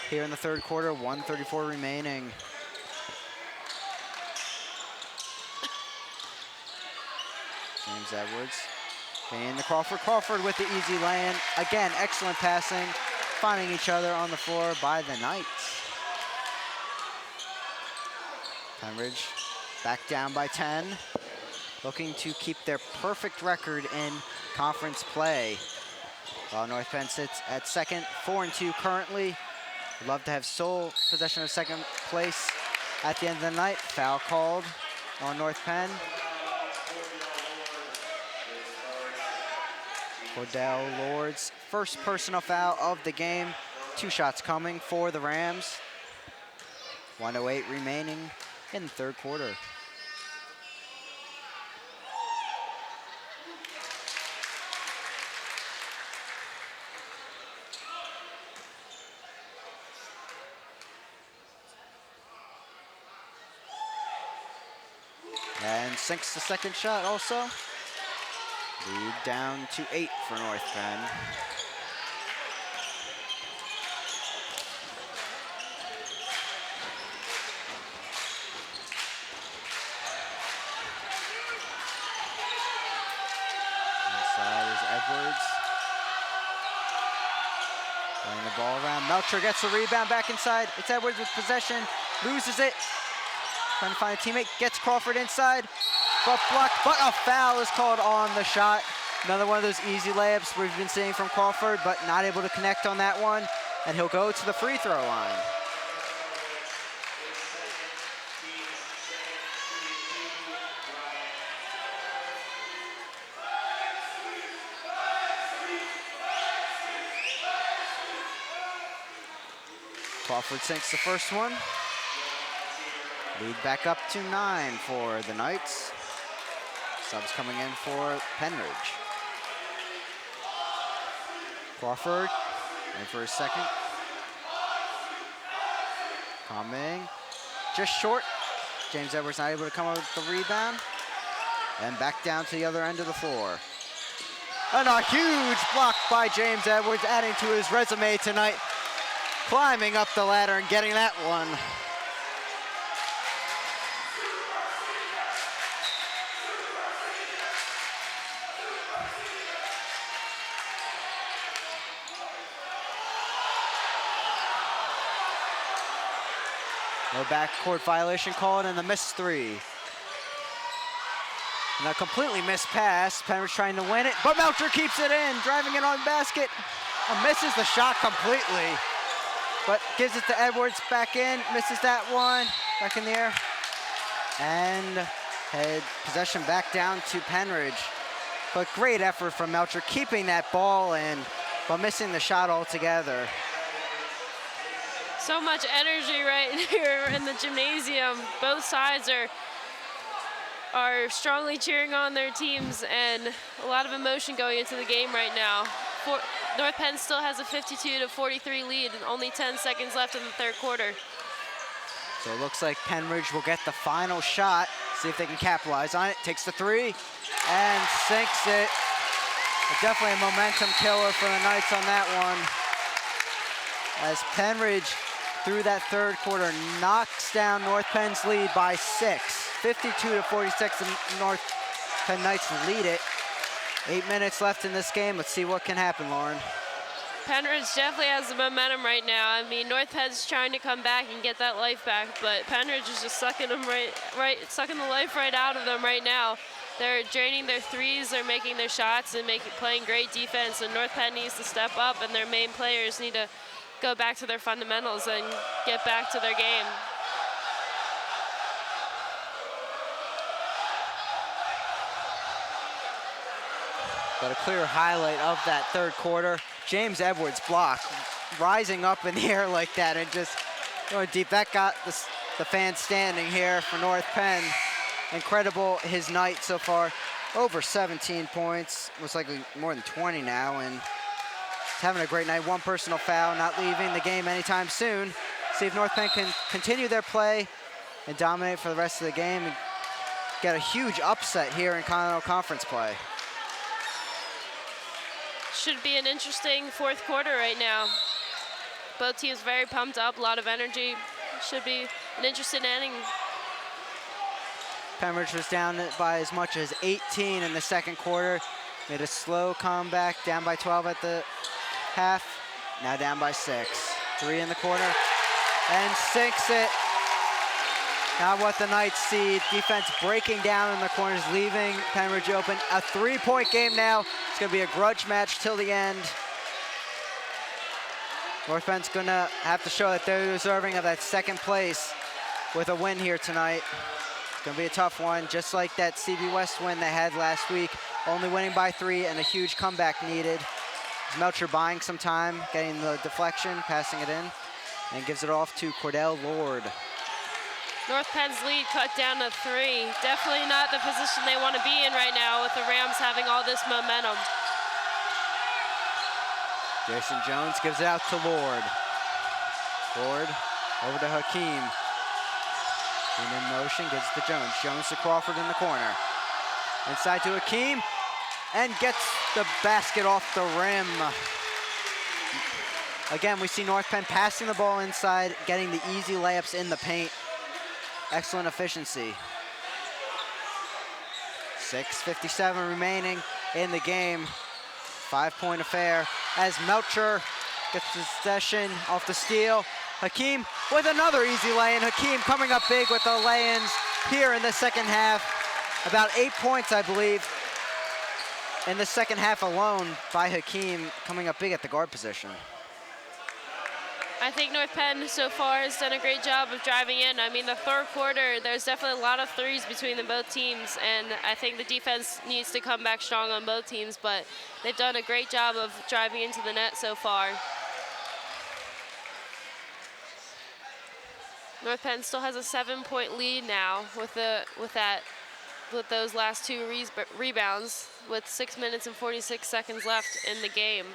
Speaker 1: here in the third quarter, 1:34 remaining. James Edwards getting to Crawford. Crawford with the easy lay-in. Again, excellent passing, finding each other on the floor by the Knights. Pennridge back down by 10. Looking to keep their perfect record in conference play. While North Penn sits at second, 4-2 currently. Would love to have sole possession of second place at the end of the night. Foul called on North Penn. Cordell Lord's first personal foul of the game. 2 shots coming for the Rams. 1:08 remaining in the third quarter. And sinks the second shot also. Lead down to 8 for North Penn. Inside is Edwards. Playing the ball around. Melcher gets the rebound back inside. It's Edwards with possession. Loses it. Trying to find a teammate. Gets Crawford inside. But blocked. But a foul is called on the shot. Another one of those easy layups we've been seeing from Crawford, but not able to connect on that one. And he'll go to the free throw line. Crawford sinks the first one. Lead back up to 9 for the Knights. Subs coming in for Pennridge. Crawford in for his second. Coming just short. James Edwards not able to come up with the rebound. And back down to the other end of the floor. And a huge block by James Edwards, adding to his resume tonight. Climbing up the ladder and getting that one. No backcourt violation called and the missed 3. And a completely missed pass. Pennridge trying to win it, but Melcher keeps it in, driving it on the basket. And misses the shot completely, but gives it to Edwards back in, misses that one, back in the air. And head possession back down to Pennridge. But great effort from Melcher, keeping that ball in, but missing the shot altogether.
Speaker 2: So much energy right here in the gymnasium. Both sides are are strongly cheering on their teams, and a lot of emotion going into the game right now. North Penn still has a 52-43 lead and only 10 seconds left in the third quarter.
Speaker 1: So it looks like Pennridge will get the final shot, see if they can capitalize on it. Takes the three and sinks it. Definitely a momentum killer for the Knights on that one. As Pennridge, through that third quarter, knocks down North Penn's lead by 6. 52-46, the North Penn Knights lead it. 8 minutes left in this game. Let's see what can happen, Lauren.
Speaker 2: Pennridge definitely has the momentum right now. I mean, North Penn's trying to come back and get that life back, but Pennridge is just sucking them sucking the life right out of them right now. They're draining their threes, they're making their shots, and playing great defense. And North Penn needs to step up, and their main players need to go back to their fundamentals and get back to their game.
Speaker 1: But a clear highlight of that third quarter. James Edwards' block, rising up in the air like that and just going deep. That got the fans standing here for North Penn. Incredible, his night so far. Over 17 points, most likely more than 20 now, and he's having a great night. One personal foul, not leaving the game anytime soon. See if North Penn can continue their play and dominate for the rest of the game and get a huge upset here in Continental Conference play.
Speaker 2: Should be an interesting fourth quarter right now. Both teams very pumped up, a lot of energy. Should be an interesting inning.
Speaker 1: Pennridge was down by as much as 18 in the second quarter. Made a slow comeback, down by 12 at the half. Now down by 6. 3 in the corner, and sinks it. Not what the Knights see. Defense breaking down in the corners, leaving Pennridge open. A 3-point game now. It's going to be a grudge match till the end. North Penn's going to have to show that they're deserving of that second place with a win here tonight. It's going to be a tough one, just like that CB West win they had last week. Only winning by 3 and a huge comeback needed. Melcher buying some time, getting the deflection, passing it in, and gives it off to Cordell Lord.
Speaker 2: North Penn's lead cut down to 3. Definitely not the position they want to be in right now with the Rams having all this momentum.
Speaker 1: Jason Jones gives it out to Lord. Lord over to Hakeem. And in motion, gives it to Jones. Jones to Crawford in the corner. Inside to Hakeem, and gets the basket off the rim. Again, we see North Penn passing the ball inside, getting the easy layups in the paint. Excellent efficiency. 6:57 remaining in the game. 5-point affair as Melcher gets possession off the steal. Hakeem with another easy lay-in. Hakeem coming up big with the lay-ins here in the second half. About 8 points, I believe, in the second half alone by Hakeem, coming up big at the guard position.
Speaker 2: I think North Penn so far has done a great job of driving in. I mean, the third quarter, there's definitely a lot of threes between the both teams, and I think the defense needs to come back strong on both teams, but they've done a great job of driving into the net so far. North Penn still has a 7-point lead now with those last 2 rebounds with 6 minutes and 46 seconds left in the game.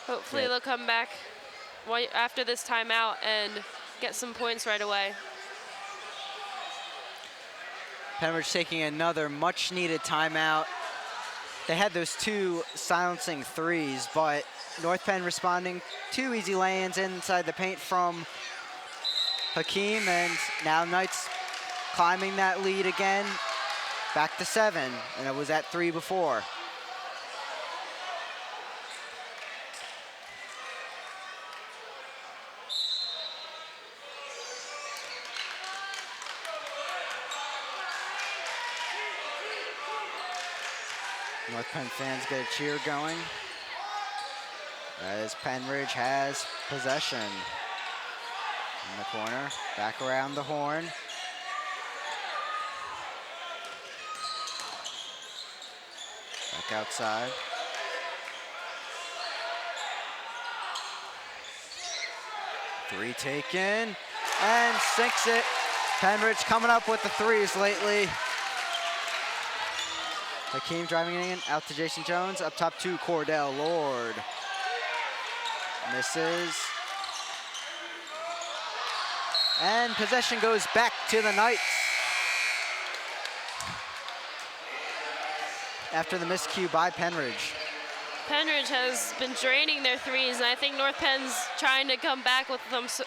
Speaker 2: Hopefully they'll come back after this timeout and get some points right away.
Speaker 1: Pennridge taking another much-needed timeout. They had those 2 silencing threes, but North Penn responding 2 easy lay-ins inside the paint from Hakeem, and now Knights climbing that lead again, back to 7, and it was at 3 before. North Penn fans get a cheer going as Pennridge has possession. In the corner, back around the horn. Back outside. Three taken, and sinks it. Pennridge coming up with the threes lately. Hakeem driving in, out to Jason Jones, up top to Cordell Lord. Misses. And possession goes back to the Knights. After the miscue by Pennridge.
Speaker 2: Pennridge has been draining their threes, and I think North Penn's trying to come back with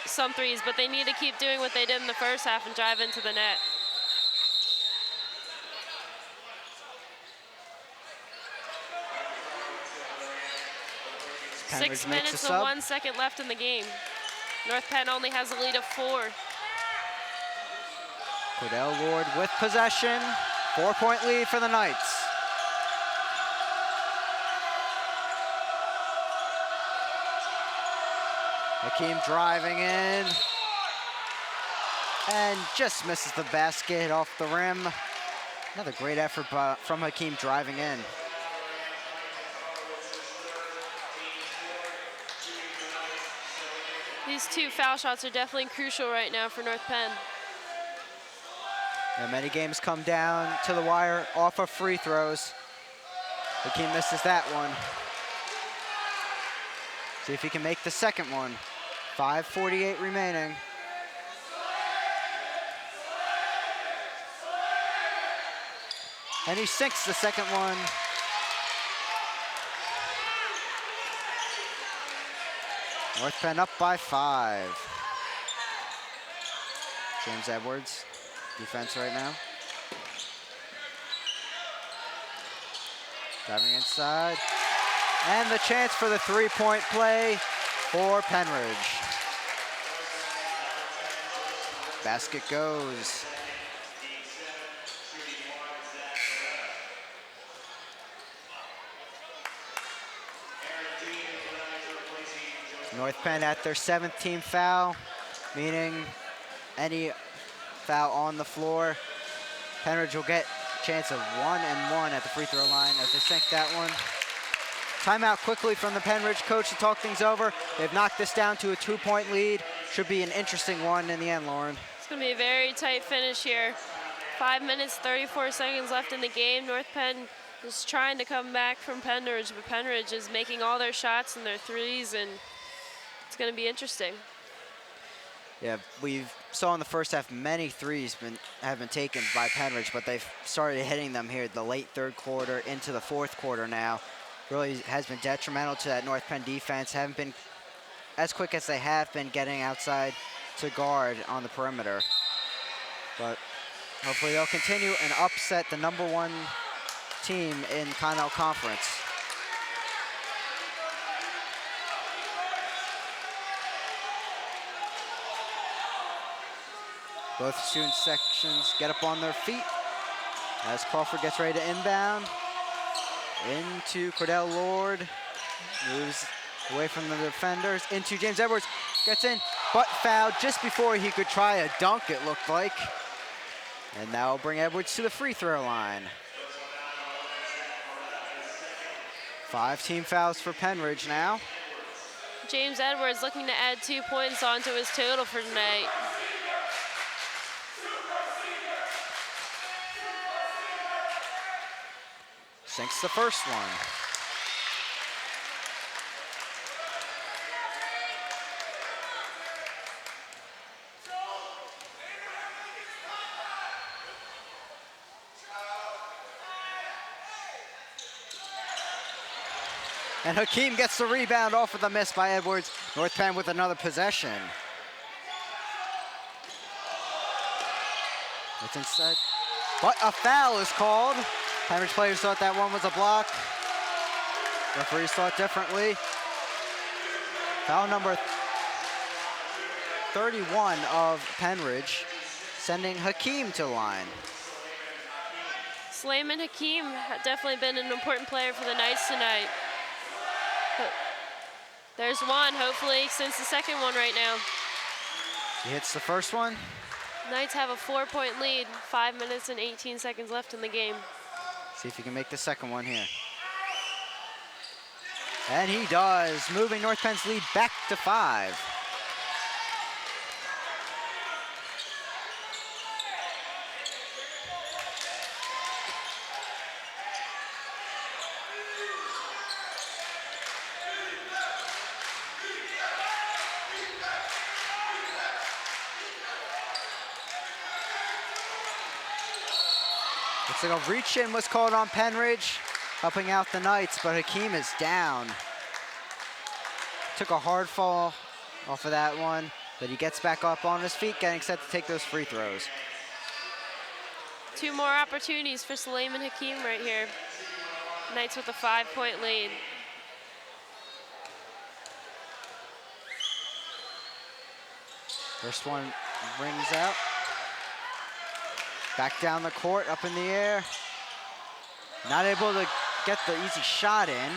Speaker 2: some threes, but they need to keep doing what they did in the first half and drive into the net.
Speaker 1: Pennridge
Speaker 2: 6
Speaker 1: makes
Speaker 2: minutes
Speaker 1: a
Speaker 2: and
Speaker 1: sub.
Speaker 2: 1 second left in the game. North Penn only has a lead of 4.
Speaker 1: Cordell Lord with possession. 4-point lead for the Knights. Hakeem driving in. And just misses the basket off the rim. Another great effort from Hakeem driving in.
Speaker 2: These 2 foul shots are definitely crucial right now for North Penn.
Speaker 1: And many games come down to the wire off of free throws. Hakeem misses that one. See if he can make the second one. 5:48 remaining. And he sinks the second one. North Penn up by 5. James Edwards, defense right now. Driving inside. And the chance for the 3-point play for Pennridge. Basket goes. North Penn at their 7th team foul, meaning any foul on the floor, Pennridge will get a chance of 1-and-1 at the free throw line as they sink that one. Timeout quickly from the Pennridge coach to talk things over. They've knocked this down to a 2-point lead. Should be an interesting one in the end, Lauren.
Speaker 2: It's going to be a very tight finish here. 5 minutes, 34 seconds left in the game. North Penn is trying to come back from Pennridge, but Pennridge is making all their shots and their threes, and it's going to be interesting.
Speaker 1: Yeah, we saw in the first half many threes have been taken by Pennridge, but they've started hitting them here the late third quarter into the fourth quarter now. Really has been detrimental to that North Penn defense. Haven't been as quick as they have been getting outside to guard on the perimeter. But hopefully they'll continue and upset the #1 team in Continental Conference. Both student sections get up on their feet as Crawford gets ready to inbound. Into Cordell Lord, moves away from the defenders, into James Edwards, gets in, but fouled just before he could try a dunk, it looked like. And that will bring Edwards to the free throw line. 5 team fouls for Pennridge now.
Speaker 2: James Edwards looking to add 2 points onto his total for tonight.
Speaker 1: Sinks the first one. And Hakeem gets the rebound off of the miss by Edwards. North Penn with another possession. It's inside, but a foul is called. Pennridge players thought that one was a block. Referees thought differently. Foul number 31 of Pennridge, sending Hakeem to the line.
Speaker 2: Slayman Hakeem definitely been an important player for the Knights tonight. There's one, hopefully, since the second one right now.
Speaker 1: He hits the first one.
Speaker 2: Knights have a 4-point lead, 5 minutes and 18 seconds left in the game.
Speaker 1: See if he can make the second one here. And he does, moving North Penn's lead back to 5. Looks like a reach-in was called on Pennridge, helping out the Knights, but Hakeem is down. Took a hard fall off of that one, but he gets back up on his feet, getting set to take those free throws.
Speaker 2: 2 more opportunities for Salim and Hakeem right here. Knights with a 5-point lead.
Speaker 1: First one rings out. Back down the court, up in the air. Not able to get the easy shot in.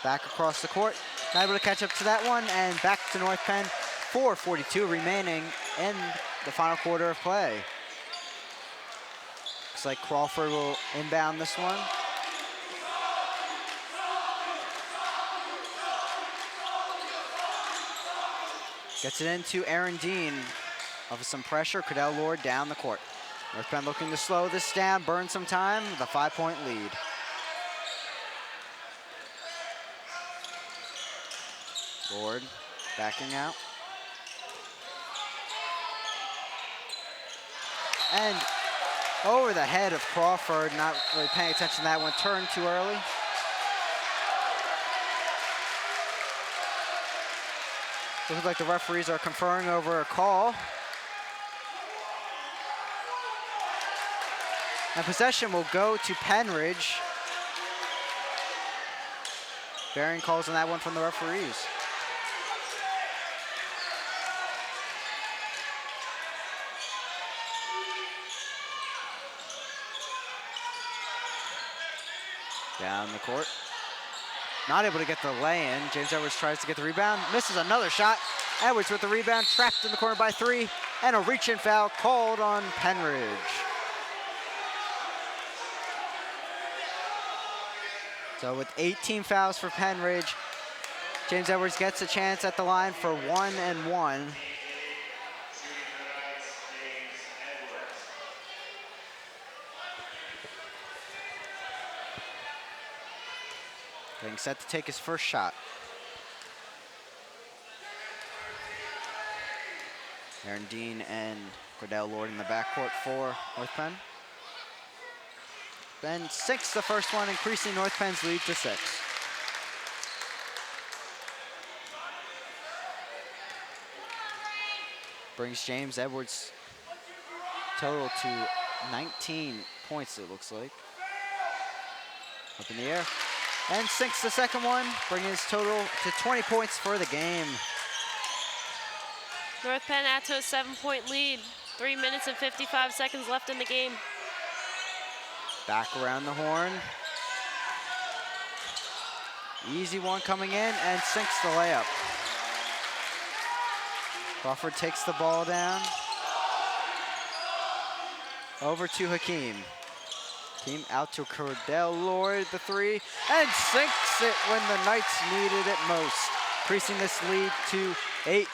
Speaker 1: Back across the court. Not able to catch up to that one, and back to North Penn. 4:42 remaining in the final quarter of play. Looks like Crawford will inbound this one. Gets it into Aaron Dean. Of some pressure, Cordell Lord down the court. North Penn looking to slow this down, burn some time with a 5-point lead. Lord backing out. And over the head of Crawford, not really paying attention to that one, turned too early. Looks like the referees are conferring over a call. And possession will go to Pennridge. Varying calls on that one from the referees. Down the court. Not able to get the lay-in. James Edwards tries to get the rebound. Misses another shot. Edwards with the rebound, trapped in the corner by 3. And a reach-in foul called on Pennridge. So with 18 fouls for Pennridge, James Edwards gets a chance at the line for 1 and 1. Getting set to take his first shot. Aaron Dean and Cordell Lord in the backcourt for North Penn. Then 6 the first one, increasing North Penn's lead to 6. Brings James Edwards' total to 19 points, it looks like. Up in the air. And sinks the second one, bringing his total to 20 points for the game.
Speaker 2: North Penn out to a 7-point lead. 3 minutes and 55 seconds left in the game.
Speaker 1: Back around the horn. Easy one coming in and sinks the layup. Crawford takes the ball down. Over to Hakeem. Hakeem out to Cordell Lord, the 3, and sinks it when the Knights needed it most. Increasing this lead to 8.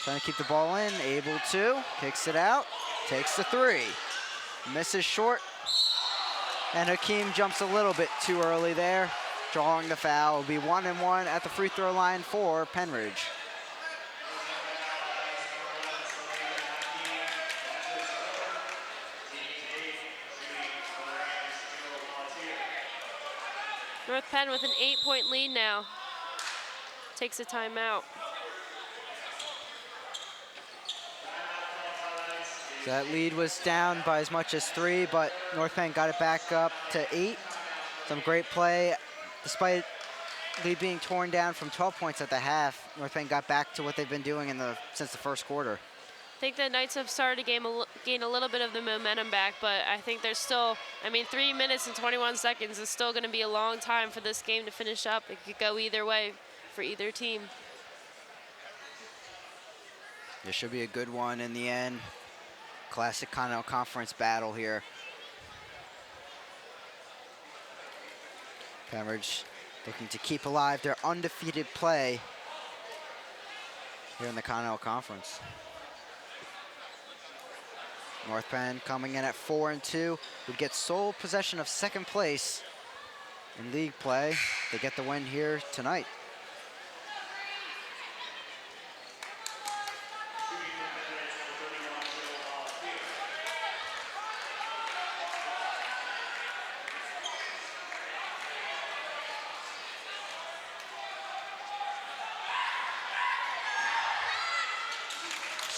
Speaker 1: Trying to keep the ball in, able to. Kicks it out, takes the 3. Misses short. And Hakeem jumps a little bit too early there. Drawing the foul. Will be 1 and 1 at the free throw line for Pennridge.
Speaker 2: North Penn with an 8-point lead now. Takes a timeout.
Speaker 1: That lead was down by as much as 3, but North Penn got it back up to 8. Some great play. Despite lead being torn down from 12 points at the half, North Penn got back to what they've been doing since the first quarter.
Speaker 2: I think the Knights have started to gain a little bit of the momentum back, but I think there's still, 3 minutes and 21 seconds is still going to be a long time for this game to finish up. It could go either way for either team.
Speaker 1: It should be a good one in the end. Classic Continental Conference battle here. Pennridge looking to keep alive their undefeated play here in the Continental Conference. North Penn coming in at 4 and 2, would get sole possession of second place in league play. They get the win here tonight.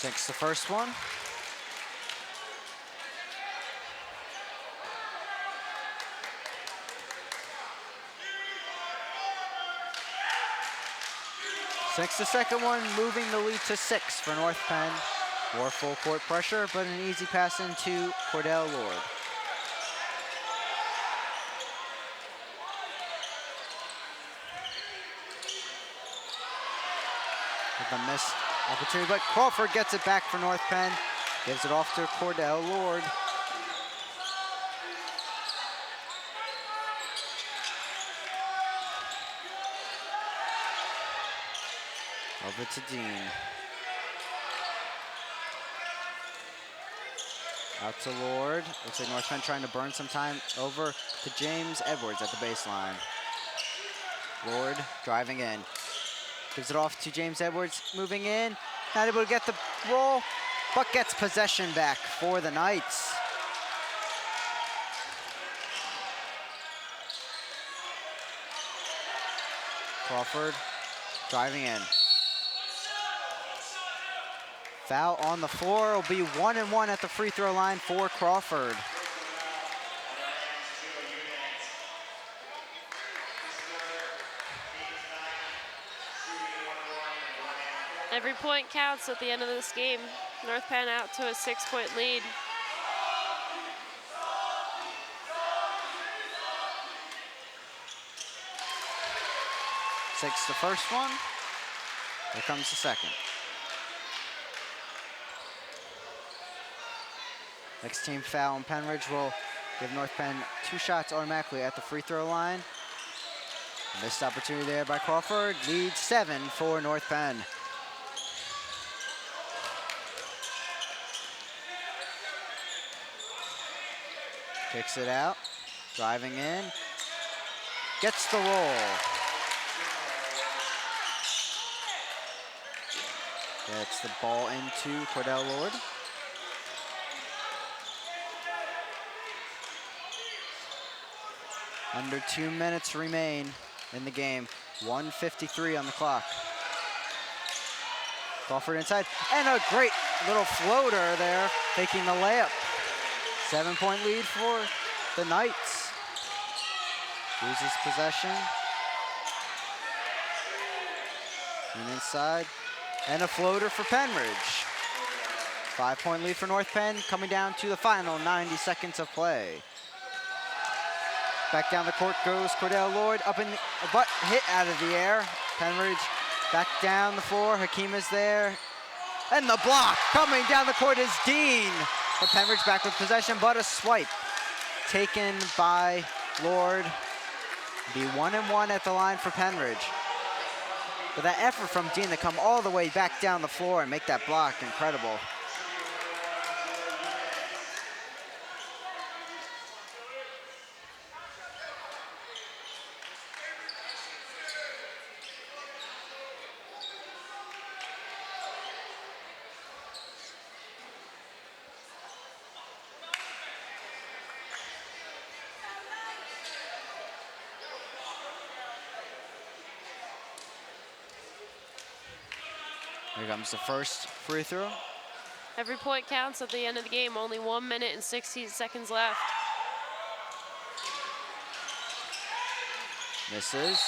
Speaker 1: Sinks the first one. Sinks the second one, moving the lead to 6 for North Penn. More full court pressure, but an easy pass into Cordell Lord. With a missed opportunity, but Crawford gets it back for North Penn. Gives it off to Cordell Lord. Over to Dean. Out to Lord. Looks like North Penn trying to burn some time. Over to James Edwards at the baseline. Lord driving in. Gives it off to James Edwards, moving in. Not able to get the roll, but gets possession back for the Knights. Crawford driving in. Foul on the floor. Will be 1-1 at the free throw line for Crawford.
Speaker 2: Every point counts at the end of this game. North Penn out to a 6-point lead.
Speaker 1: Takes the first one. Here comes the second. Next team foul on Pennridge will give North Penn 2 shots automatically at the free throw line. Missed opportunity there by Crawford. Lead 7 for North Penn. Kicks it out, driving in, gets the roll. Gets the ball into Cordell Lord. Under 2 minutes remain in the game. 1:53 on the clock. Crawford inside, and a great little floater there, taking the layup. 7-point lead for the Knights. Loses possession. And inside, and a floater for Pennridge. 5-point lead for North Penn, coming down to the final 90 seconds of play. Back down the court goes Cordell Lord, up in the butt, hit out of the air. Pennridge back down the floor, Hakeem is there. And the block coming down the court is Dean. But Pennridge back with possession, but a swipe taken by Lord. Be 1-1 at the line for Pennridge. But that effort from Dean to come all the way back down the floor and make that block, incredible. Here comes the first free throw.
Speaker 2: Every point counts at the end of the game. Only 1 minute and 16 seconds left.
Speaker 1: Misses.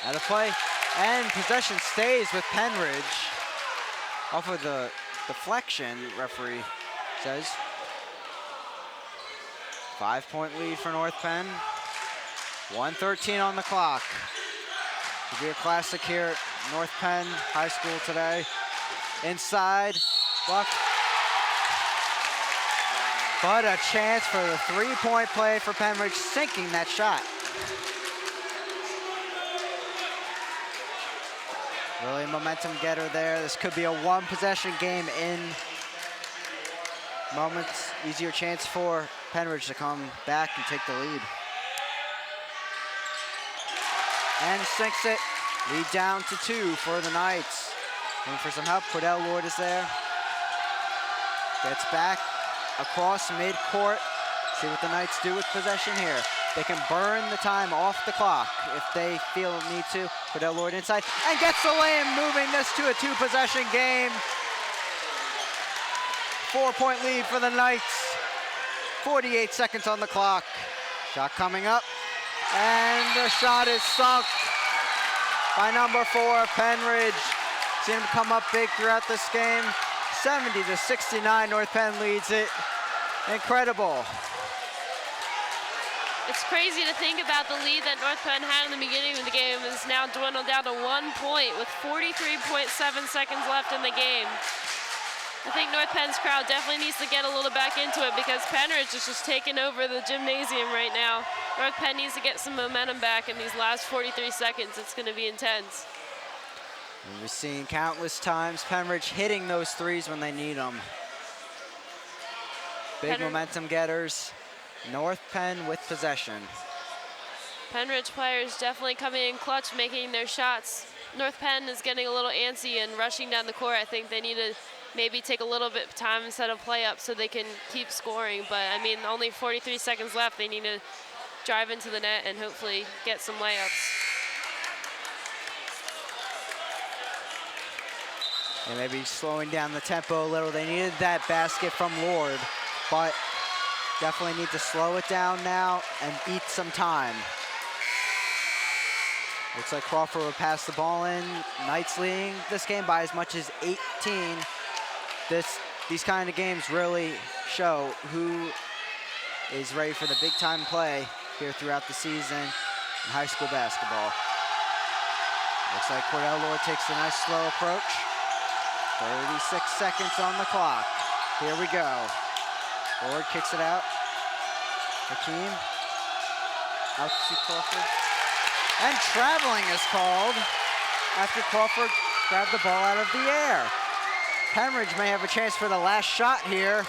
Speaker 1: Out of play. And possession stays with Pennridge. Off of the deflection, referee says. 5-point lead for North Penn. 1:13 on the clock. Should be a classic here at North Penn High School today. Inside, block. But a chance for the 3-point play for Pennridge, sinking that shot. Really a momentum getter there. This could be a 1-possession game in moments. Easier chance for Pennridge to come back and take the lead. And sinks it. Lead down to 2 for the Knights. Looking for some help. Cordell Lord is there. Gets back across midcourt. See what the Knights do with possession here. They can burn the time off the clock if they feel need to. Cordell Lord inside and gets the lane, moving this to a 2-possession game. 4-point lead for the Knights. 48 seconds on the clock. Shot coming up, and the shot is sunk by number 4, Pennridge. Seen him come up big throughout this game. 70-69, North Penn leads it. Incredible.
Speaker 2: It's crazy to think about the lead that North Penn had in the beginning of the game is now dwindled down to 1 point with 43.7 seconds left in the game. I think North Penn's crowd definitely needs to get a little back into it because Pennridge is just taking over the gymnasium right now. North Penn needs to get some momentum back in these last 43 seconds. It's going to be intense.
Speaker 1: We've seen countless times Pennridge hitting those threes when they need them. Big momentum getters. North Penn with possession.
Speaker 2: Pennridge players definitely coming in clutch, making their shots. North Penn is getting a little antsy and rushing down the court. I think they need to maybe take a little bit of time instead of play up so they can keep scoring. But I mean, only 43 seconds left. They need to drive into the net and hopefully get some layups.
Speaker 1: And maybe slowing down the tempo a little. They needed that basket from Lord, but definitely need to slow it down now and eat some time. Looks like Crawford will pass the ball in. Knights leading this game by as much as 18. These kind of games really show who is ready for the big time play here throughout the season in high school basketball. Looks like Cordell Lord takes a nice slow approach. 36 seconds on the clock. Here we go. Lord kicks it out. Hakeem. Out to Crawford. And traveling is called after Crawford grabbed the ball out of the air. Pennridge may have a chance for the last shot here.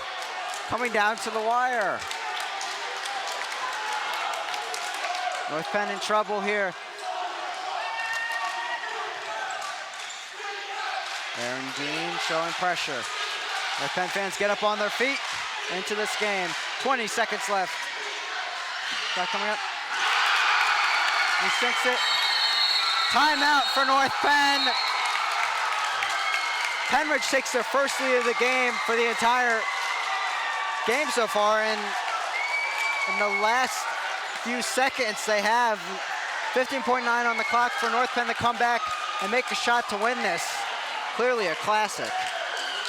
Speaker 1: Coming down to the wire. North Penn in trouble here. Aaron Dean showing pressure. North Penn fans get up on their feet into this game. 20 seconds left. Shot coming up. He sinks it. Timeout for North Penn. Pennridge takes their first lead of the game for the entire game so far, and in the last few seconds they have 15.9 on the clock for North Penn to come back and make a shot to win this. Clearly a classic.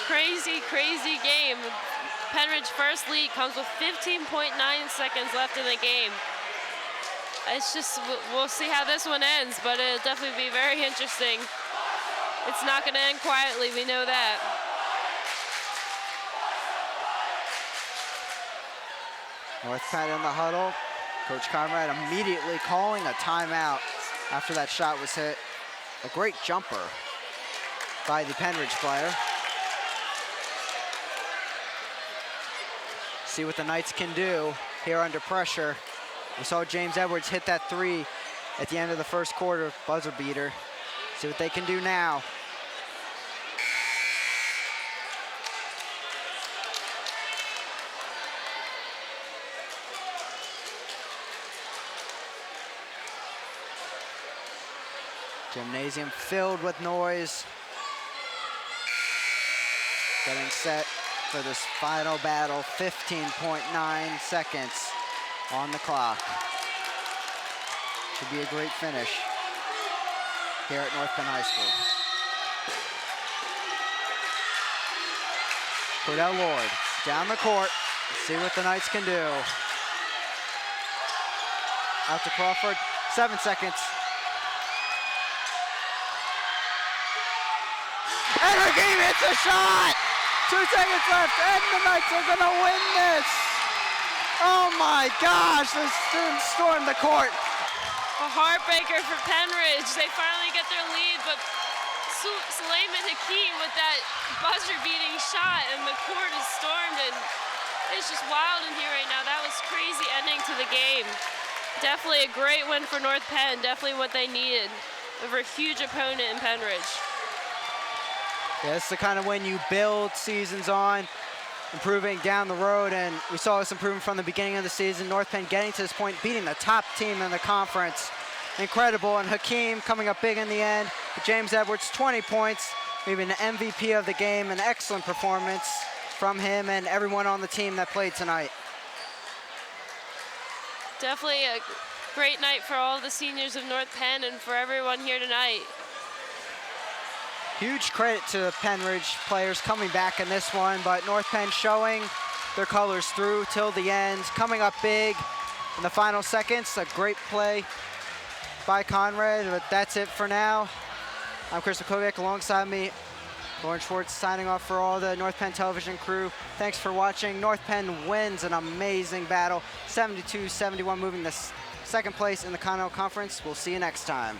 Speaker 2: Crazy, crazy game. Pennridge first lead comes with 15.9 seconds left in the game. It's just, we'll see how this one ends, but it'll definitely be very interesting. It's not going to end quietly, we know that.
Speaker 1: North Penn in the huddle. Coach Conrad immediately calling a timeout after that shot was hit. A great jumper by the Pennridge player. See what the Knights can do here under pressure. We saw James Edwards hit that three at the end of the first quarter, buzzer beater. See what they can do now. Gymnasium filled with noise. Getting set for this final battle. 15.9 seconds on the clock. Should be a great finish here at North Penn High School. Cordell Lord down the court. Let's see what the Knights can do. Out to Crawford. 7 seconds. And Hakeem hits a shot! 2 seconds left, and the Knights are gonna win this! Oh my gosh, the students stormed the court.
Speaker 2: A heartbreaker for Pennridge. They finally get their lead, but Suleiman Hakeem with that buzzer-beating shot, and the court is stormed, and it's just wild in here right now. That was crazy ending to the game. Definitely a great win for North Penn. Definitely what they needed over a huge opponent in Pennridge.
Speaker 1: Yeah, it's the kind of win you build seasons on, improving down the road, and we saw this improvement from the beginning of the season. North Penn getting to this point, beating the top team in the conference. Incredible, and Hakeem coming up big in the end. But James Edwards, 20 points, maybe an MVP of the game, an excellent performance. from him and everyone on the team that played tonight.
Speaker 2: Definitely a great night for all the seniors of North Penn and for everyone here tonight.
Speaker 1: Huge credit to the Pennridge players coming back in this one, but North Penn showing their colors through till the end, coming up big in the final seconds. A great play by Conrad, but that's it for now. I'm Chris Kovic, alongside me, Lauren Schwartz, signing off for all the North Penn television crew. Thanks for watching. North Penn wins an amazing battle, 72-71, moving to second place in the Continental Conference. We'll see you next time.